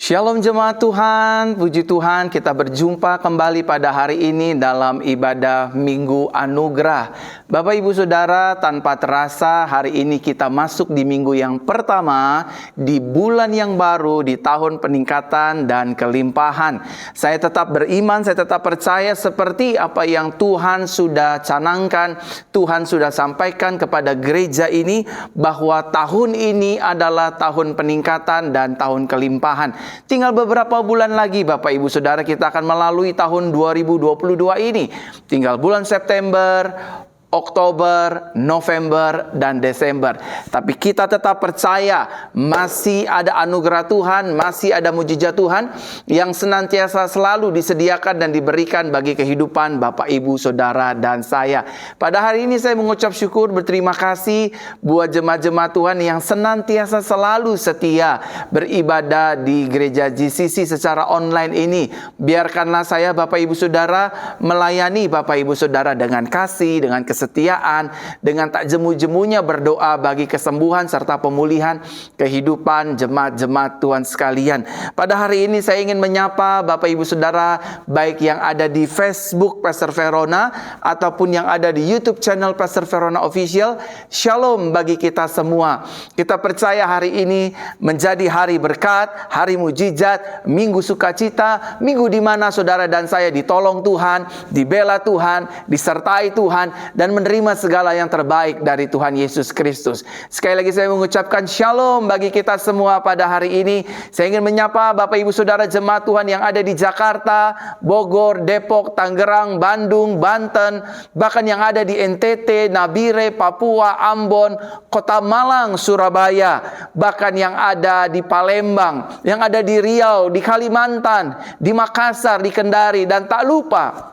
Shalom jemaat Tuhan, puji Tuhan kita berjumpa kembali pada hari ini dalam ibadah Minggu Anugerah. Bapak Ibu Saudara, tanpa terasa hari ini kita masuk di minggu yang pertama, di bulan yang baru, di tahun peningkatan dan kelimpahan. Saya tetap beriman, saya tetap percaya seperti apa yang Tuhan sudah canangkan, Tuhan sudah sampaikan kepada gereja ini, bahwa tahun ini adalah tahun peningkatan dan tahun kelimpahan. Tinggal beberapa bulan lagi Bapak Ibu Saudara kita akan melalui tahun 2022 ini. Tinggal bulan September, Oktober, November, dan Desember. Tapi kita tetap percaya masih ada anugerah Tuhan, masih ada mujizat Tuhan yang senantiasa selalu disediakan dan diberikan bagi kehidupan Bapak, Ibu, Saudara, dan saya. Pada hari ini saya mengucap syukur, berterima kasih buat jemaat-jemaat Tuhan yang senantiasa selalu setia beribadah di gereja GCC secara online ini. Biarkanlah saya Bapak, Ibu, Saudara melayani Bapak, Ibu, Saudara dengan kasih, dengan kesetiaan, dengan tak jemu-jemunya berdoa bagi kesembuhan serta pemulihan kehidupan jemaat-jemaat Tuhan sekalian. Pada hari ini saya ingin menyapa Bapak Ibu Saudara, baik yang ada di Facebook Pastor Verona ataupun yang ada di YouTube channel Pastor Verona Official. Shalom bagi kita semua. Kita percaya hari ini menjadi hari berkat, hari mujizat, minggu sukacita, minggu di mana saudara dan saya ditolong Tuhan, dibela Tuhan, disertai Tuhan, dan menerima segala yang terbaik dari Tuhan Yesus Kristus. Sekali lagi saya mengucapkan shalom bagi kita semua pada hari ini. Saya ingin menyapa Bapak Ibu Saudara jemaat Tuhan yang ada di Jakarta, Bogor, Depok, Tangerang, Bandung, Banten, bahkan yang ada di NTT, Nabire, Papua, Ambon, Kota Malang, Surabaya, bahkan yang ada di Palembang, yang ada di Riau, di Kalimantan, di Makassar, di Kendari, dan tak lupa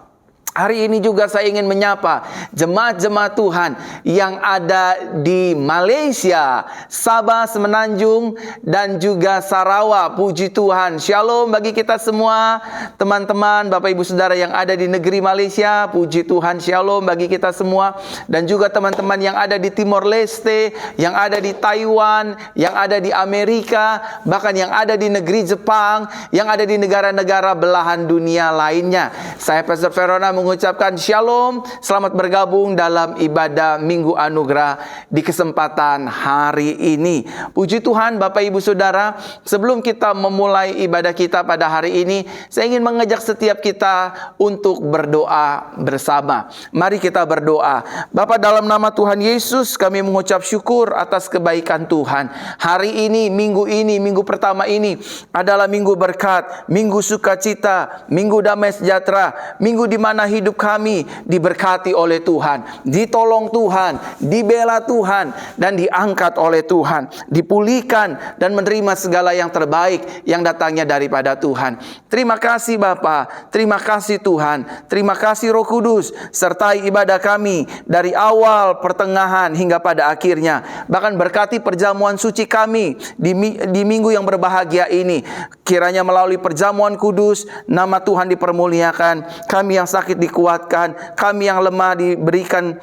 hari ini juga saya ingin menyapa jemaat-jemaat Tuhan yang ada di Malaysia, Sabah, Semenanjung, dan juga Sarawak. Puji Tuhan. Shalom bagi kita semua, teman-teman, Bapak Ibu Saudara yang ada di negeri Malaysia. Puji Tuhan, shalom bagi kita semua. Dan juga teman-teman yang ada di Timor Leste, yang ada di Taiwan, yang ada di Amerika, bahkan yang ada di negeri Jepang, yang ada di negara-negara belahan dunia lainnya. Saya Pastor Verona mengucapkan shalom, selamat bergabung dalam ibadah Minggu Anugerah di kesempatan hari ini. Puji Tuhan Bapak Ibu Saudara, sebelum kita memulai ibadah kita pada hari ini, saya ingin mengajak setiap kita untuk berdoa bersama. Mari kita berdoa. Bapa, dalam nama Tuhan Yesus kami mengucap syukur atas kebaikan Tuhan. Hari ini, minggu pertama ini adalah minggu berkat, minggu sukacita, minggu damai sejahtera, minggu di mana hidup kami diberkati oleh Tuhan, ditolong Tuhan, dibela Tuhan, dan diangkat oleh Tuhan, dipulihkan dan menerima segala yang terbaik yang datangnya daripada Tuhan. Terima kasih Bapa, terima kasih Tuhan, terima kasih Roh Kudus, sertai ibadah kami dari awal, pertengahan, hingga pada akhirnya. Bahkan berkati perjamuan suci kami di minggu yang berbahagia ini. Kiranya melalui perjamuan kudus, nama Tuhan dipermuliakan, kami yang sakit dikuatkan, kami yang lemah diberikan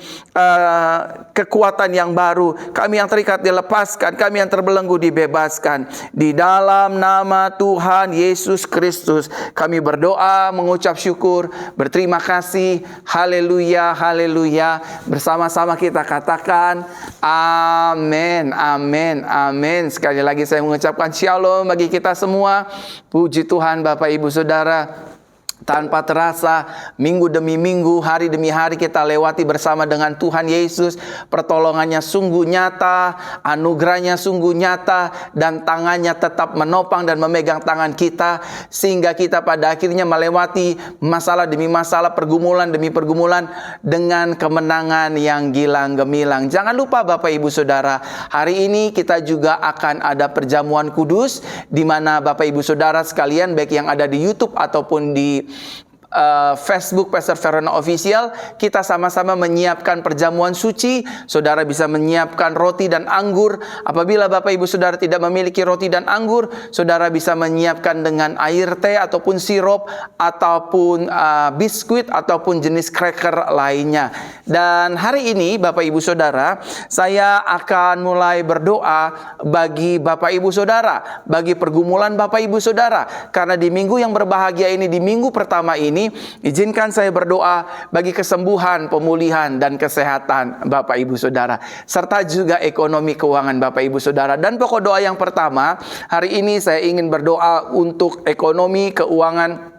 kekuatan yang baru, kami yang terikat dilepaskan, kami yang terbelenggu dibebaskan. Di dalam nama Tuhan Yesus Kristus kami berdoa, mengucap syukur, berterima kasih. Haleluya, haleluya. Bersama-sama kita katakan amin, amin, amin. Sekali lagi saya mengucapkan shalom bagi kita semua. Puji Tuhan Bapak Ibu Saudara. Tanpa terasa, minggu demi minggu, hari demi hari kita lewati bersama dengan Tuhan Yesus. Pertolongannya sungguh nyata, anugerahnya sungguh nyata, dan tangannya tetap menopang dan memegang tangan kita, sehingga kita pada akhirnya melewati masalah demi masalah, pergumulan demi pergumulan, dengan kemenangan yang gilang gemilang. Jangan lupa Bapak Ibu Saudara, hari ini kita juga akan ada perjamuan kudus, di mana Bapak Ibu Saudara sekalian, baik yang ada di YouTube ataupun di Facebook Pastor Verona Official, kita sama-sama menyiapkan perjamuan suci. Saudara bisa menyiapkan roti dan anggur. Apabila Bapak Ibu Saudara tidak memiliki roti dan anggur, saudara bisa menyiapkan dengan air teh ataupun sirup ataupun biskuit ataupun jenis cracker lainnya. Dan hari ini Bapak Ibu Saudara, saya akan mulai berdoa bagi Bapak Ibu Saudara, bagi pergumulan Bapak Ibu Saudara. Karena di minggu yang berbahagia ini, di minggu pertama ini, izinkan saya berdoa bagi kesembuhan, pemulihan, dan kesehatan Bapak Ibu Saudara, serta juga ekonomi keuangan Bapak Ibu Saudara. Dan pokok doa yang pertama, hari ini saya ingin berdoa untuk ekonomi keuangan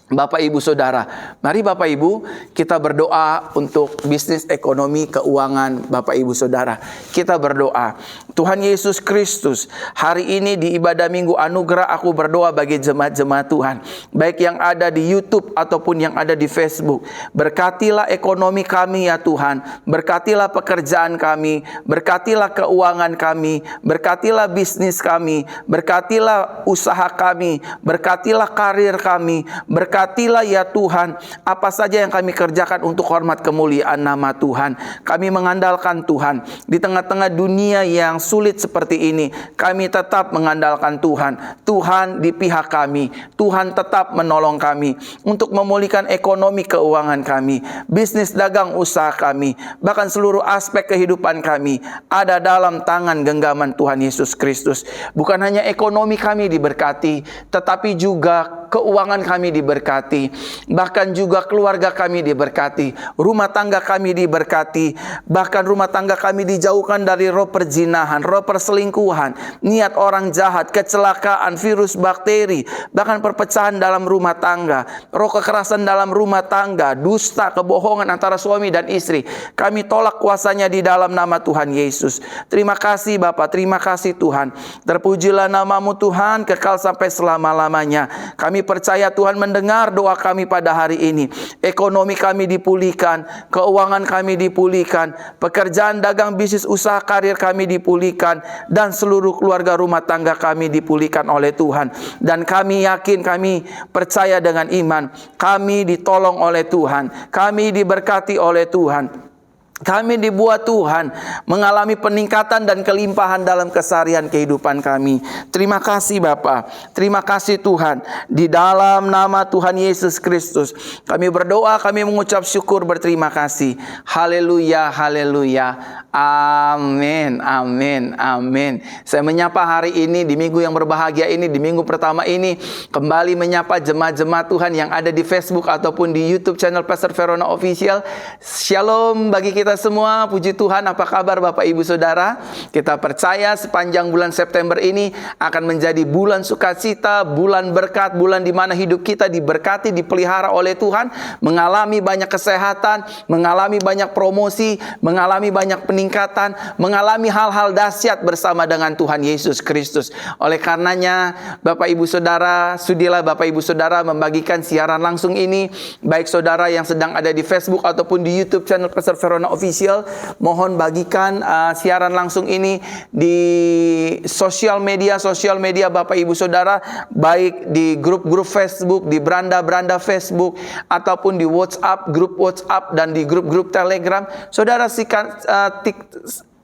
Bapak Ibu Saudara. Mari Bapak Ibu, kita berdoa untuk bisnis, ekonomi, keuangan Bapak Ibu Saudara. Kita berdoa. Tuhan Yesus Kristus, hari ini di ibadah Minggu Anugerah, aku berdoa bagi jemaat-jemaat Tuhan, baik yang ada di YouTube ataupun yang ada di Facebook. Berkatilah ekonomi kami ya Tuhan, berkatilah pekerjaan kami, berkatilah keuangan kami, berkatilah bisnis kami, berkatilah usaha kami, berkatilah karir kami, berkatilah ya Tuhan apa saja yang kami kerjakan untuk hormat kemuliaan nama Tuhan. Kami mengandalkan Tuhan di tengah-tengah dunia yang sulit seperti ini. Kami tetap mengandalkan Tuhan. Tuhan di pihak kami. Tuhan tetap menolong kami untuk memulihkan ekonomi keuangan kami, bisnis dagang usaha kami, bahkan seluruh aspek kehidupan kami ada dalam tangan genggaman Tuhan Yesus Kristus. Bukan hanya ekonomi kami diberkati, tetapi juga keuangan kami diberkati, bahkan juga keluarga kami diberkati, rumah tangga kami diberkati, bahkan rumah tangga kami dijauhkan dari roh perzinahan, roh perselingkuhan, niat orang jahat, kecelakaan, virus, bakteri, bahkan perpecahan dalam rumah tangga, roh kekerasan dalam rumah tangga, dusta, kebohongan antara suami dan istri. Kami tolak kuasanya di dalam nama Tuhan Yesus. Terima kasih Bapa, terima kasih Tuhan. Terpujilah namamu Tuhan, kekal sampai selama-lamanya. Kami percaya Tuhan mendengar doa kami pada hari ini. Ekonomi kami dipulihkan, keuangan kami dipulihkan, pekerjaan dagang bisnis usaha karir kami dipulihkan, dan seluruh keluarga rumah tangga kami dipulihkan oleh Tuhan. Dan kami yakin, kami percaya dengan iman, kami ditolong oleh Tuhan, kami diberkati oleh Tuhan. Kami dibuat Tuhan mengalami peningkatan dan kelimpahan dalam keseharian kehidupan kami. Terima kasih Bapa, terima kasih Tuhan. Di dalam nama Tuhan Yesus Kristus kami berdoa, kami mengucap syukur, berterima kasih. Haleluya, haleluya. Amin, amin, amin. Saya menyapa hari ini di minggu yang berbahagia ini, di minggu pertama ini, kembali menyapa jemaat-jemaat Tuhan yang ada di Facebook ataupun di YouTube channel Pastor Verona Official. Shalom bagi kita semua, puji Tuhan. Apa kabar Bapak Ibu Saudara? Kita percaya sepanjang bulan September ini akan menjadi bulan sukacita, bulan berkat, bulan di mana hidup kita diberkati, dipelihara oleh Tuhan, mengalami banyak kesehatan, mengalami banyak promosi, mengalami banyak peningkatan, mengalami hal-hal dahsyat bersama dengan Tuhan Yesus Kristus. Oleh karenanya, Bapak Ibu Saudara, sudilah Bapak Ibu Saudara membagikan siaran langsung ini, baik saudara yang sedang ada di Facebook ataupun di YouTube channel Pastor Verona Official, mohon bagikan siaran langsung ini di sosial media Bapak Ibu Saudara, baik di grup-grup Facebook, di beranda-beranda Facebook, ataupun di WhatsApp, grup WhatsApp, dan di grup-grup Telegram.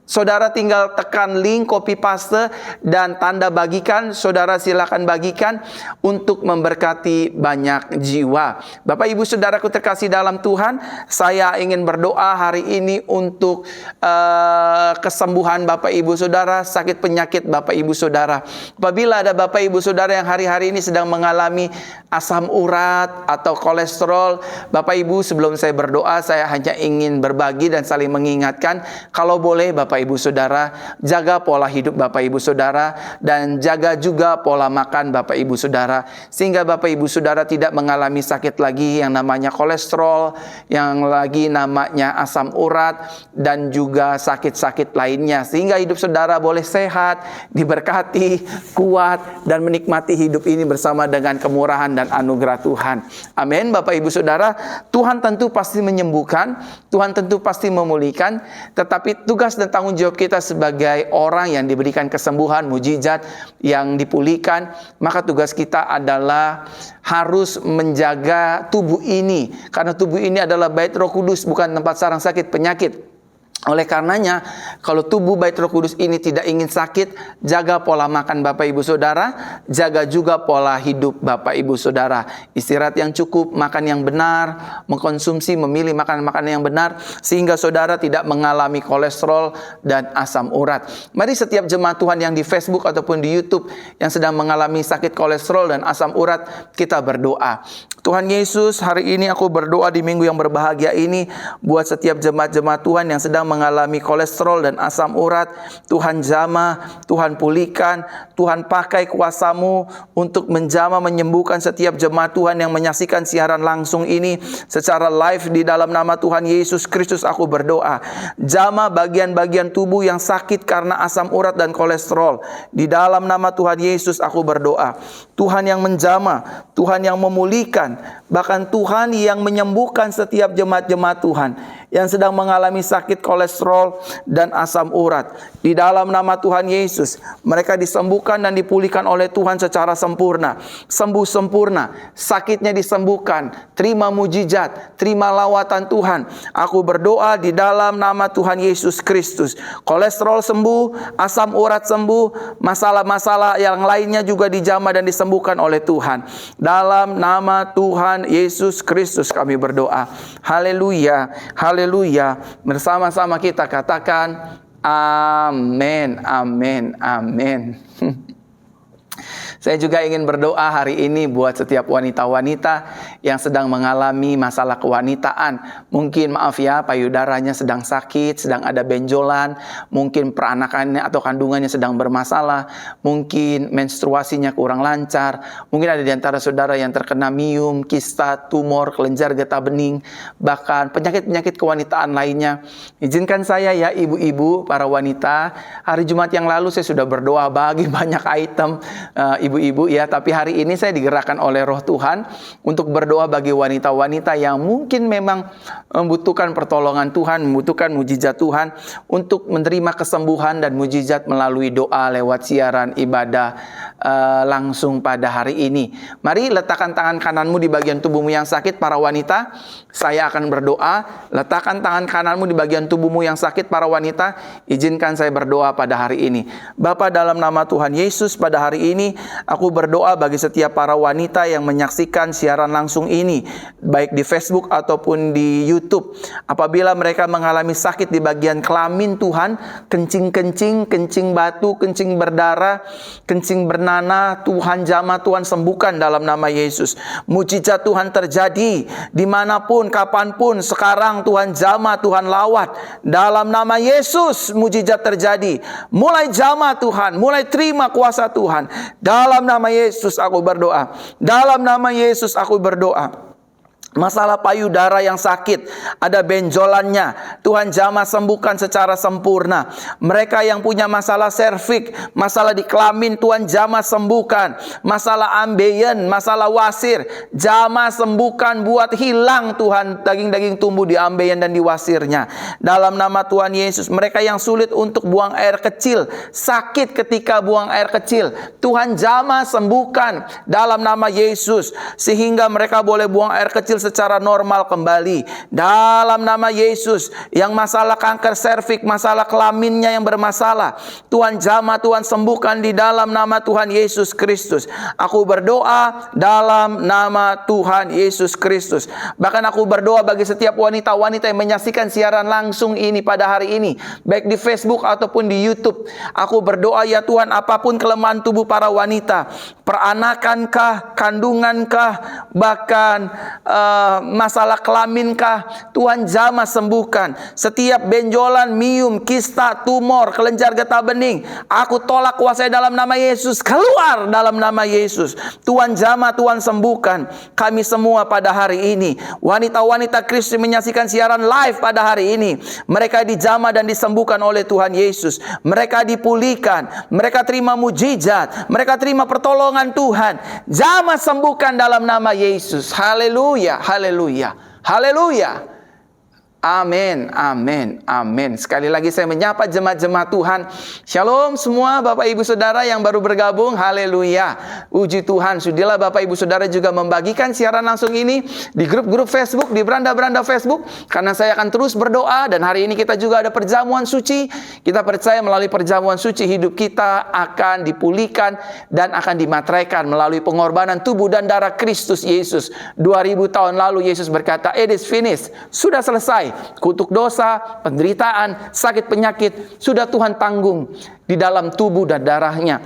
Saudara tinggal tekan link, copy paste, dan tanda bagikan. Saudara silakan bagikan untuk memberkati banyak jiwa. Bapak Ibu Saudaraku terkasih dalam Tuhan, saya ingin berdoa hari ini untuk kesembuhan Bapak Ibu Saudara, sakit penyakit Bapak Ibu Saudara. Apabila ada Bapak Ibu Saudara yang hari-hari ini sedang mengalami asam urat atau kolesterol, Bapak Ibu, sebelum saya berdoa, saya hanya ingin berbagi dan saling mengingatkan, kalau boleh Bapak Ibu Saudara, jaga pola hidup Bapak Ibu Saudara, dan jaga juga pola makan Bapak Ibu Saudara, sehingga Bapak Ibu Saudara tidak mengalami sakit lagi yang namanya kolesterol, yang lagi namanya asam urat, dan juga sakit-sakit lainnya, sehingga hidup saudara boleh sehat, diberkati, kuat, dan menikmati hidup ini bersama dengan kemurahan dan anugerah Tuhan. Amin. Bapak Ibu Saudara, Tuhan tentu pasti menyembuhkan, Tuhan tentu pasti memulihkan, tetapi tugas dan tanggung tanggung jawab kita sebagai orang yang diberikan kesembuhan, mujizat, yang dipulihkan. Maka tugas kita adalah harus menjaga tubuh ini. Karena tubuh ini adalah bait Roh Kudus, bukan tempat sarang sakit penyakit. Oleh karenanya, kalau tubuh bait Roh Kudus ini tidak ingin sakit, jaga pola makan Bapak Ibu Saudara, jaga juga pola hidup Bapak Ibu Saudara. Istirahat yang cukup, makan yang benar, mengkonsumsi, memilih makanan-makanan yang benar, sehingga saudara tidak mengalami kolesterol dan asam urat. Mari setiap jemaat Tuhan yang di Facebook ataupun di YouTube yang sedang mengalami sakit kolesterol dan asam urat, kita berdoa. Tuhan Yesus, hari ini aku berdoa di minggu yang berbahagia ini buat setiap jemaat-jemaat Tuhan yang sedang mengalami kolesterol dan asam urat. Tuhan jamah, Tuhan pulihkan, Tuhan pakai kuasa-Mu untuk menjamah, menyembuhkan setiap jemaat Tuhan yang menyaksikan siaran langsung ini secara live. Di dalam nama Tuhan Yesus Kristus aku berdoa. Jamah bagian-bagian tubuh yang sakit karena asam urat dan kolesterol. Di dalam nama Tuhan Yesus aku berdoa. Tuhan yang menjamah, Tuhan yang memulihkan, bahkan Tuhan yang menyembuhkan setiap jemaat-jemaat Tuhan yang sedang mengalami sakit kolesterol dan asam urat. Di dalam nama Tuhan Yesus, mereka disembuhkan dan dipulihkan oleh Tuhan secara sempurna. Sembuh sempurna, sakitnya disembuhkan. Terima mujizat, terima lawatan Tuhan. Aku berdoa di dalam nama Tuhan Yesus Kristus. Kolesterol sembuh, asam urat sembuh, masalah-masalah yang lainnya juga dijamah dan disembuhkan oleh Tuhan. Dalam nama Tuhan Yesus Kristus kami berdoa. Haleluya, haleluya. Bersama-sama kita katakan amin, amin, amin. Saya juga ingin berdoa hari ini buat setiap wanita-wanita yang sedang mengalami masalah kewanitaan. Mungkin maaf ya, payudaranya sedang sakit, sedang ada benjolan, mungkin peranakannya atau kandungannya sedang bermasalah, mungkin menstruasinya kurang lancar, mungkin ada di antara saudara yang terkena miom, kista, tumor, kelenjar getah bening, bahkan penyakit-penyakit kewanitaan lainnya. Izinkan saya ya ibu-ibu, para wanita, hari Jumat yang lalu saya sudah berdoa bagi banyak item ibu-ibu ya, tapi hari ini saya digerakkan oleh Roh Tuhan untuk berdoa bagi wanita-wanita yang mungkin memang membutuhkan pertolongan Tuhan, membutuhkan mujizat Tuhan untuk menerima kesembuhan dan mujizat melalui doa lewat siaran ibadah langsung pada hari ini. Mari letakkan tangan kananmu di bagian tubuhmu yang sakit, para wanita. Saya akan berdoa. Letakkan tangan kananmu di bagian tubuhmu yang sakit, para wanita. Izinkan saya berdoa pada hari ini. Bapa, dalam nama Tuhan Yesus, pada hari ini aku berdoa bagi setiap para wanita yang menyaksikan siaran langsung ini, baik di Facebook ataupun di YouTube. Apabila mereka mengalami sakit di bagian kelamin Tuhan, kencing-kencing, kencing batu, kencing berdarah, kencing bernanah, Tuhan jamah, Tuhan sembuhkan dalam nama Yesus. Mujizat Tuhan terjadi dimanapun, kapanpun, sekarang Tuhan jamah, Tuhan lawat. Dalam nama Yesus mujizat terjadi. Mulai jamah Tuhan, mulai terima kuasa Tuhan. Dalam nama Yesus aku berdoa. Dalam nama Yesus aku berdoa. Masalah payudara yang sakit, ada benjolannya, Tuhan jamah sembuhkan secara sempurna. Mereka yang punya masalah serviks, masalah di kelamin, Tuhan jamah sembuhkan. Masalah ambeien, masalah wasir, jamah sembuhkan, buat hilang Tuhan daging-daging tumbuh di ambeien dan di wasirnya. Dalam nama Tuhan Yesus, mereka yang sulit untuk buang air kecil, sakit ketika buang air kecil, Tuhan jamah sembuhkan dalam nama Yesus, sehingga mereka boleh buang air kecil secara normal kembali. Dalam nama Yesus, yang masalah kanker serviks, masalah kelaminnya yang bermasalah, Tuhan jamah, Tuhan sembuhkan di dalam nama Tuhan Yesus Kristus. Aku berdoa dalam nama Tuhan Yesus Kristus. Bahkan aku berdoa bagi setiap wanita-wanita yang menyaksikan siaran langsung ini pada hari ini, baik di Facebook ataupun di YouTube. Aku berdoa ya Tuhan, apapun kelemahan tubuh para wanita, peranakankah, kandungankah, bahkan masalah kelaminkah, Tuhan jamah sembuhkan. Setiap benjolan, miom, kista, tumor, kelenjar getah bening, aku tolak kuasa dalam nama Yesus. Keluar dalam nama Yesus. Tuhan jamah, Tuhan sembuhkan. Kami semua pada hari ini, wanita-wanita Kristus menyaksikan siaran live pada hari ini, mereka dijamah dan disembuhkan oleh Tuhan Yesus. Mereka dipulihkan, mereka terima mujizat, mereka terima pertolongan Tuhan. Jamah sembuhkan dalam nama Yesus. Haleluya, haleluya, haleluya. Amin, amin, amin. Sekali lagi saya menyapa jemaat-jemaat Tuhan. Shalom semua Bapak Ibu Saudara yang baru bergabung. Haleluya. Puji Tuhan. Sudilah Bapak Ibu Saudara juga membagikan siaran langsung ini di grup-grup Facebook, di beranda-beranda Facebook. Karena saya akan terus berdoa dan hari ini kita juga ada perjamuan suci. Kita percaya melalui perjamuan suci hidup kita akan dipulihkan dan akan dimateraikan melalui pengorbanan tubuh dan darah Kristus Yesus. 2000 tahun lalu Yesus berkata, "It is finished." Sudah selesai. Kutuk dosa, penderitaan, sakit penyakit sudah Tuhan tanggung di dalam tubuh dan darahnya.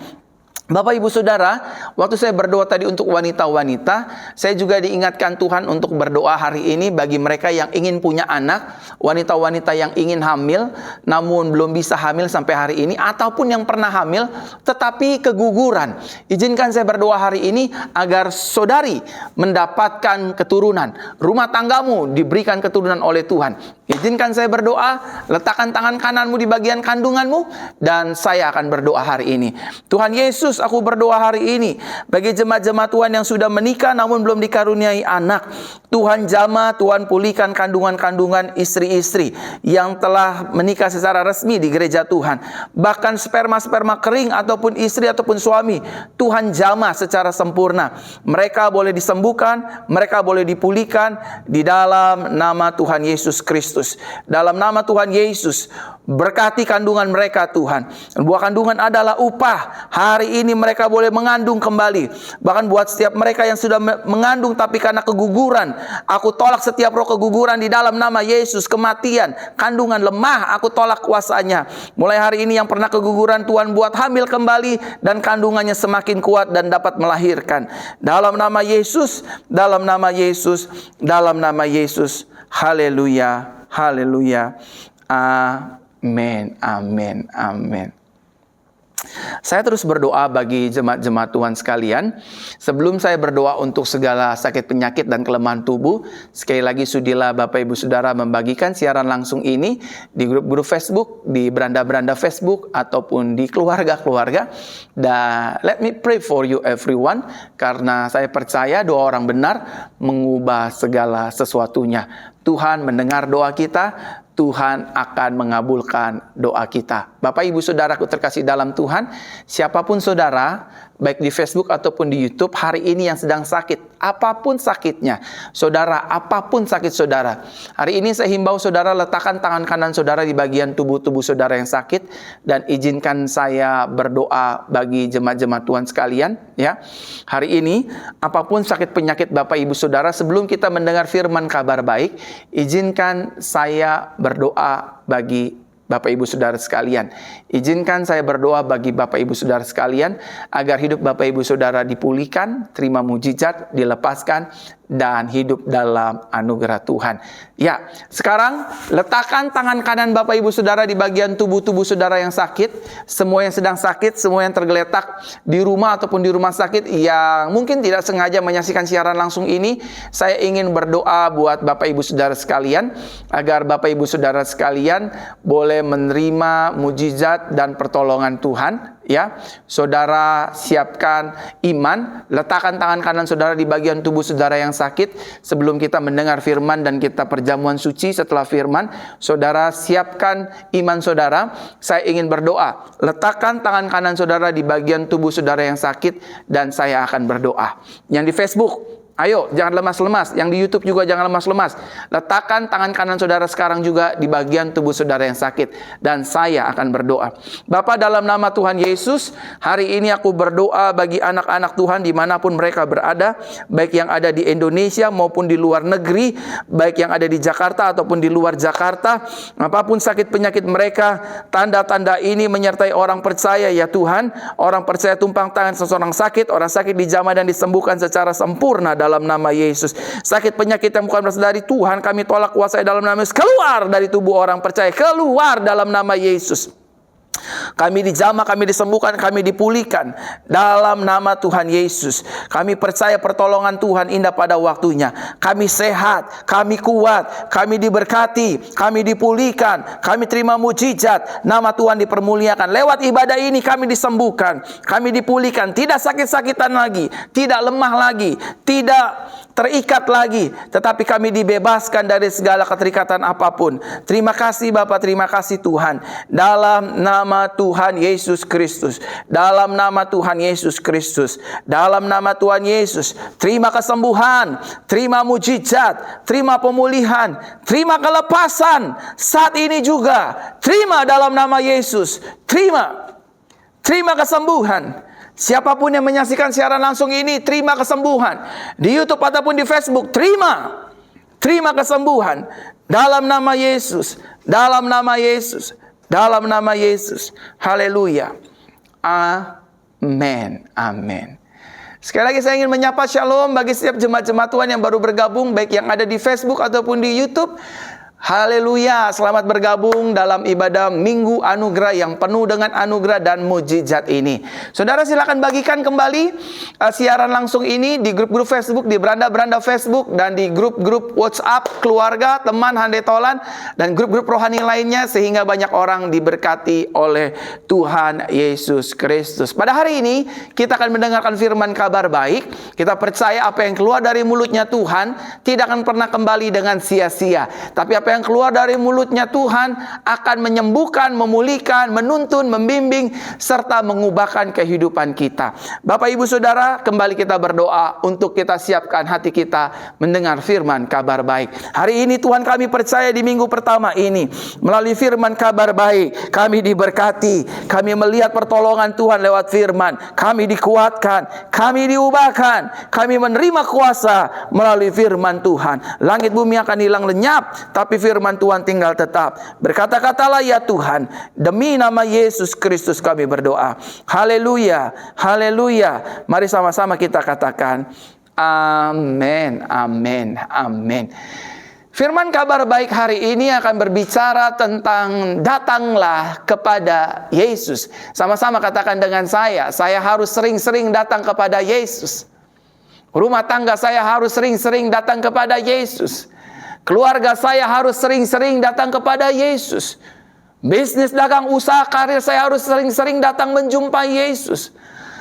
Bapak Ibu Saudara, waktu saya berdoa tadi untuk wanita-wanita, saya juga diingatkan Tuhan untuk berdoa hari ini bagi mereka yang ingin punya anak, wanita-wanita yang ingin hamil, namun belum bisa hamil sampai hari ini, ataupun yang pernah hamil tetapi keguguran. Izinkan saya berdoa hari ini agar saudari mendapatkan keturunan, rumah tanggamu diberikan keturunan oleh Tuhan. Izinkan saya berdoa, letakkan tangan kananmu di bagian kandunganmu, dan saya akan berdoa hari ini. Tuhan Yesus, aku berdoa hari ini bagi jemaat-jemaat Tuhan yang sudah menikah namun belum dikaruniai anak. Tuhan jamah, Tuhan pulihkan kandungan-kandungan istri-istri yang telah menikah secara resmi di gereja Tuhan. Bahkan sperma-sperma kering ataupun istri ataupun suami, Tuhan jamah secara sempurna. Mereka boleh disembuhkan, mereka boleh dipulihkan di dalam nama Tuhan Yesus Kristus. Dalam nama Tuhan Yesus, berkati kandungan mereka Tuhan. Buah kandungan adalah upah. Hari ini mereka boleh mengandung kembali. Bahkan buat setiap mereka yang sudah mengandung tapi karena keguguran, aku tolak setiap roh keguguran di dalam nama Yesus. Kematian, kandungan lemah, aku tolak kuasanya. Mulai hari ini yang pernah keguguran, Tuhan buat hamil kembali dan kandungannya semakin kuat dan dapat melahirkan. Dalam nama Yesus, dalam nama Yesus, dalam nama Yesus. Haleluya, haleluya. Amin, amin, amin. Saya terus berdoa bagi jemaat-jemaat Tuhan sekalian. Sebelum saya berdoa untuk segala sakit penyakit dan kelemahan tubuh, sekali lagi sudilah Bapak Ibu Saudara membagikan siaran langsung ini di grup-grup Facebook, di beranda-beranda Facebook, ataupun di keluarga-keluarga. Dan let me pray for you everyone, karena saya percaya doa orang benar mengubah segala sesuatunya. Tuhan mendengar doa kita, Tuhan akan mengabulkan doa kita. Bapak Ibu Saudaraku terkasih dalam Tuhan, siapapun saudara, baik di Facebook ataupun di YouTube, hari ini yang sedang sakit, apapun sakitnya, saudara, apapun sakit saudara, hari ini saya himbau saudara letakkan tangan kanan saudara di bagian tubuh saudara yang sakit, dan izinkan saya berdoa bagi jemaat-jemaat Tuhan sekalian, ya. Hari ini, apapun sakit penyakit Bapak Ibu Saudara, sebelum kita mendengar firman kabar baik, izinkan saya berdoa bagi Bapak Ibu Saudara sekalian. Izinkan saya berdoa bagi Bapak Ibu Saudara sekalian agar hidup Bapak Ibu Saudara dipulihkan, terima mujizat, dilepaskan, dan hidup dalam anugerah Tuhan. Ya, sekarang letakkan tangan kanan Bapak Ibu Saudara di bagian tubuh saudara yang sakit. Semua yang sedang sakit, semua yang tergeletak di rumah ataupun di rumah sakit yang mungkin tidak sengaja menyaksikan siaran langsung ini, saya ingin berdoa buat Bapak Ibu Saudara sekalian agar Bapak Ibu Saudara sekalian boleh menerima mujizat dan pertolongan Tuhan. Ya, saudara siapkan iman, letakkan tangan kanan saudara di bagian tubuh saudara yang sakit. Sebelum kita mendengar firman dan kita perjamuan suci setelah firman, saudara siapkan iman saudara. Saya ingin berdoa, letakkan tangan kanan saudara di bagian tubuh saudara yang sakit, dan saya akan berdoa. Yang di Facebook, ayo, jangan lemas-lemas. Yang di YouTube juga jangan lemas-lemas. Letakkan tangan kanan saudara sekarang juga di bagian tubuh saudara yang sakit, dan saya akan berdoa. Bapa, dalam nama Tuhan Yesus, hari ini aku berdoa bagi anak-anak Tuhan dimanapun mereka berada, baik yang ada di Indonesia maupun di luar negeri, baik yang ada di Jakarta ataupun di luar Jakarta. Apapun sakit penyakit mereka, tanda-tanda ini menyertai orang percaya ya Tuhan. Orang percaya tumpang tangan seseorang sakit, orang sakit dijamah dan disembuhkan secara sempurna dalam nama Yesus. Sakit penyakit yang bukan berasal dari Tuhan, kami tolak kuasai dalam nama Yesus. Keluar dari tubuh orang percaya, keluar dalam nama Yesus. Kami dijamah, kami disembuhkan, kami dipulihkan dalam nama Tuhan Yesus. Kami percaya pertolongan Tuhan indah pada waktunya. Kami sehat, kami kuat, kami diberkati, kami dipulihkan, kami terima mujizat. Nama Tuhan dipermuliakan. Lewat ibadah ini kami disembuhkan, kami dipulihkan. Tidak sakit-sakitan lagi, tidak lemah lagi, tidak terikat lagi, tetapi kami dibebaskan dari segala keterikatan apapun. Terima kasih Bapa, terima kasih Tuhan. Dalam nama Tuhan Yesus Kristus, dalam nama Tuhan Yesus Kristus, dalam nama Tuhan Yesus, terima kesembuhan, terima mujizat, terima pemulihan, terima kelepasan saat ini juga. Terima dalam nama Yesus, terima kesembuhan. Siapapun yang menyaksikan siaran langsung ini, terima kesembuhan. Di YouTube ataupun di Facebook, terima kesembuhan. Dalam nama Yesus, dalam nama Yesus, dalam nama Yesus. Haleluya. Amin. Amin. Sekali lagi saya ingin menyapa shalom bagi setiap jemaat-jemaat Tuhan yang baru bergabung, baik yang ada di Facebook ataupun di YouTube. Haleluya, selamat bergabung dalam ibadah Minggu Anugerah yang penuh dengan anugerah dan mujizat ini. Saudara silakan bagikan kembali siaran langsung ini di grup-grup Facebook, di beranda-beranda Facebook, dan di grup-grup WhatsApp keluarga, teman, handai tolan, dan grup-grup rohani lainnya, sehingga banyak orang diberkati oleh Tuhan Yesus Kristus. Pada hari ini kita akan mendengarkan firman kabar baik. Kita percaya apa yang keluar dari mulutnya Tuhan tidak akan pernah kembali dengan sia-sia, tapi apa yang keluar dari mulutnya Tuhan akan menyembuhkan, memulihkan, menuntun, membimbing, serta mengubahkan kehidupan kita. Bapak Ibu Saudara, kembali kita berdoa untuk kita siapkan hati kita mendengar firman kabar baik. Hari ini Tuhan, kami percaya di minggu pertama ini, melalui firman kabar baik, kami diberkati, kami melihat pertolongan Tuhan lewat firman, kami dikuatkan, kami diubahkan, kami menerima kuasa melalui firman Tuhan. Langit bumi akan hilang lenyap, tapi firman Tuhan tinggal tetap. Berkata-katalah ya Tuhan, demi nama Yesus Kristus kami berdoa. Haleluya, haleluya. Mari sama-sama kita katakan amin, amin, amin. Firman kabar baik hari ini akan berbicara tentang datanglah kepada Yesus. Sama-sama katakan dengan saya harus sering-sering datang kepada Yesus. Rumah tangga saya harus sering-sering datang kepada Yesus. Keluarga saya harus sering-sering datang kepada Yesus. Bisnis, dagang, usaha, karir saya harus sering-sering datang menjumpai Yesus.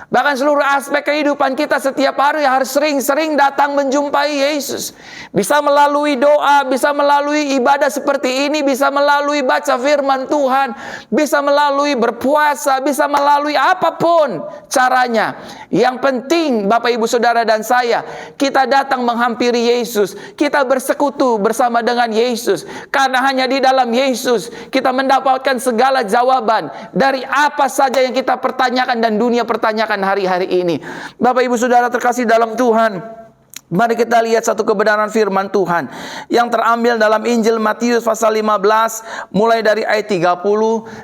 Bahkan seluruh aspek kehidupan kita setiap hari harus sering-sering datang menjumpai Yesus. Bisa melalui doa, bisa melalui ibadah seperti ini, bisa melalui baca firman Tuhan, bisa melalui berpuasa, bisa melalui apapun caranya. Yang penting Bapak Ibu Saudara dan saya, kita datang menghampiri Yesus, kita bersekutu bersama dengan Yesus. Karena hanya di dalam Yesus kita mendapatkan segala jawaban dari apa saja yang kita pertanyakan dan dunia pertanyakan hari-hari ini. Bapak Ibu Saudara terkasih dalam Tuhan, mari kita lihat satu kebenaran firman Tuhan yang terambil dalam Injil Matius pasal 15 mulai dari ayat 30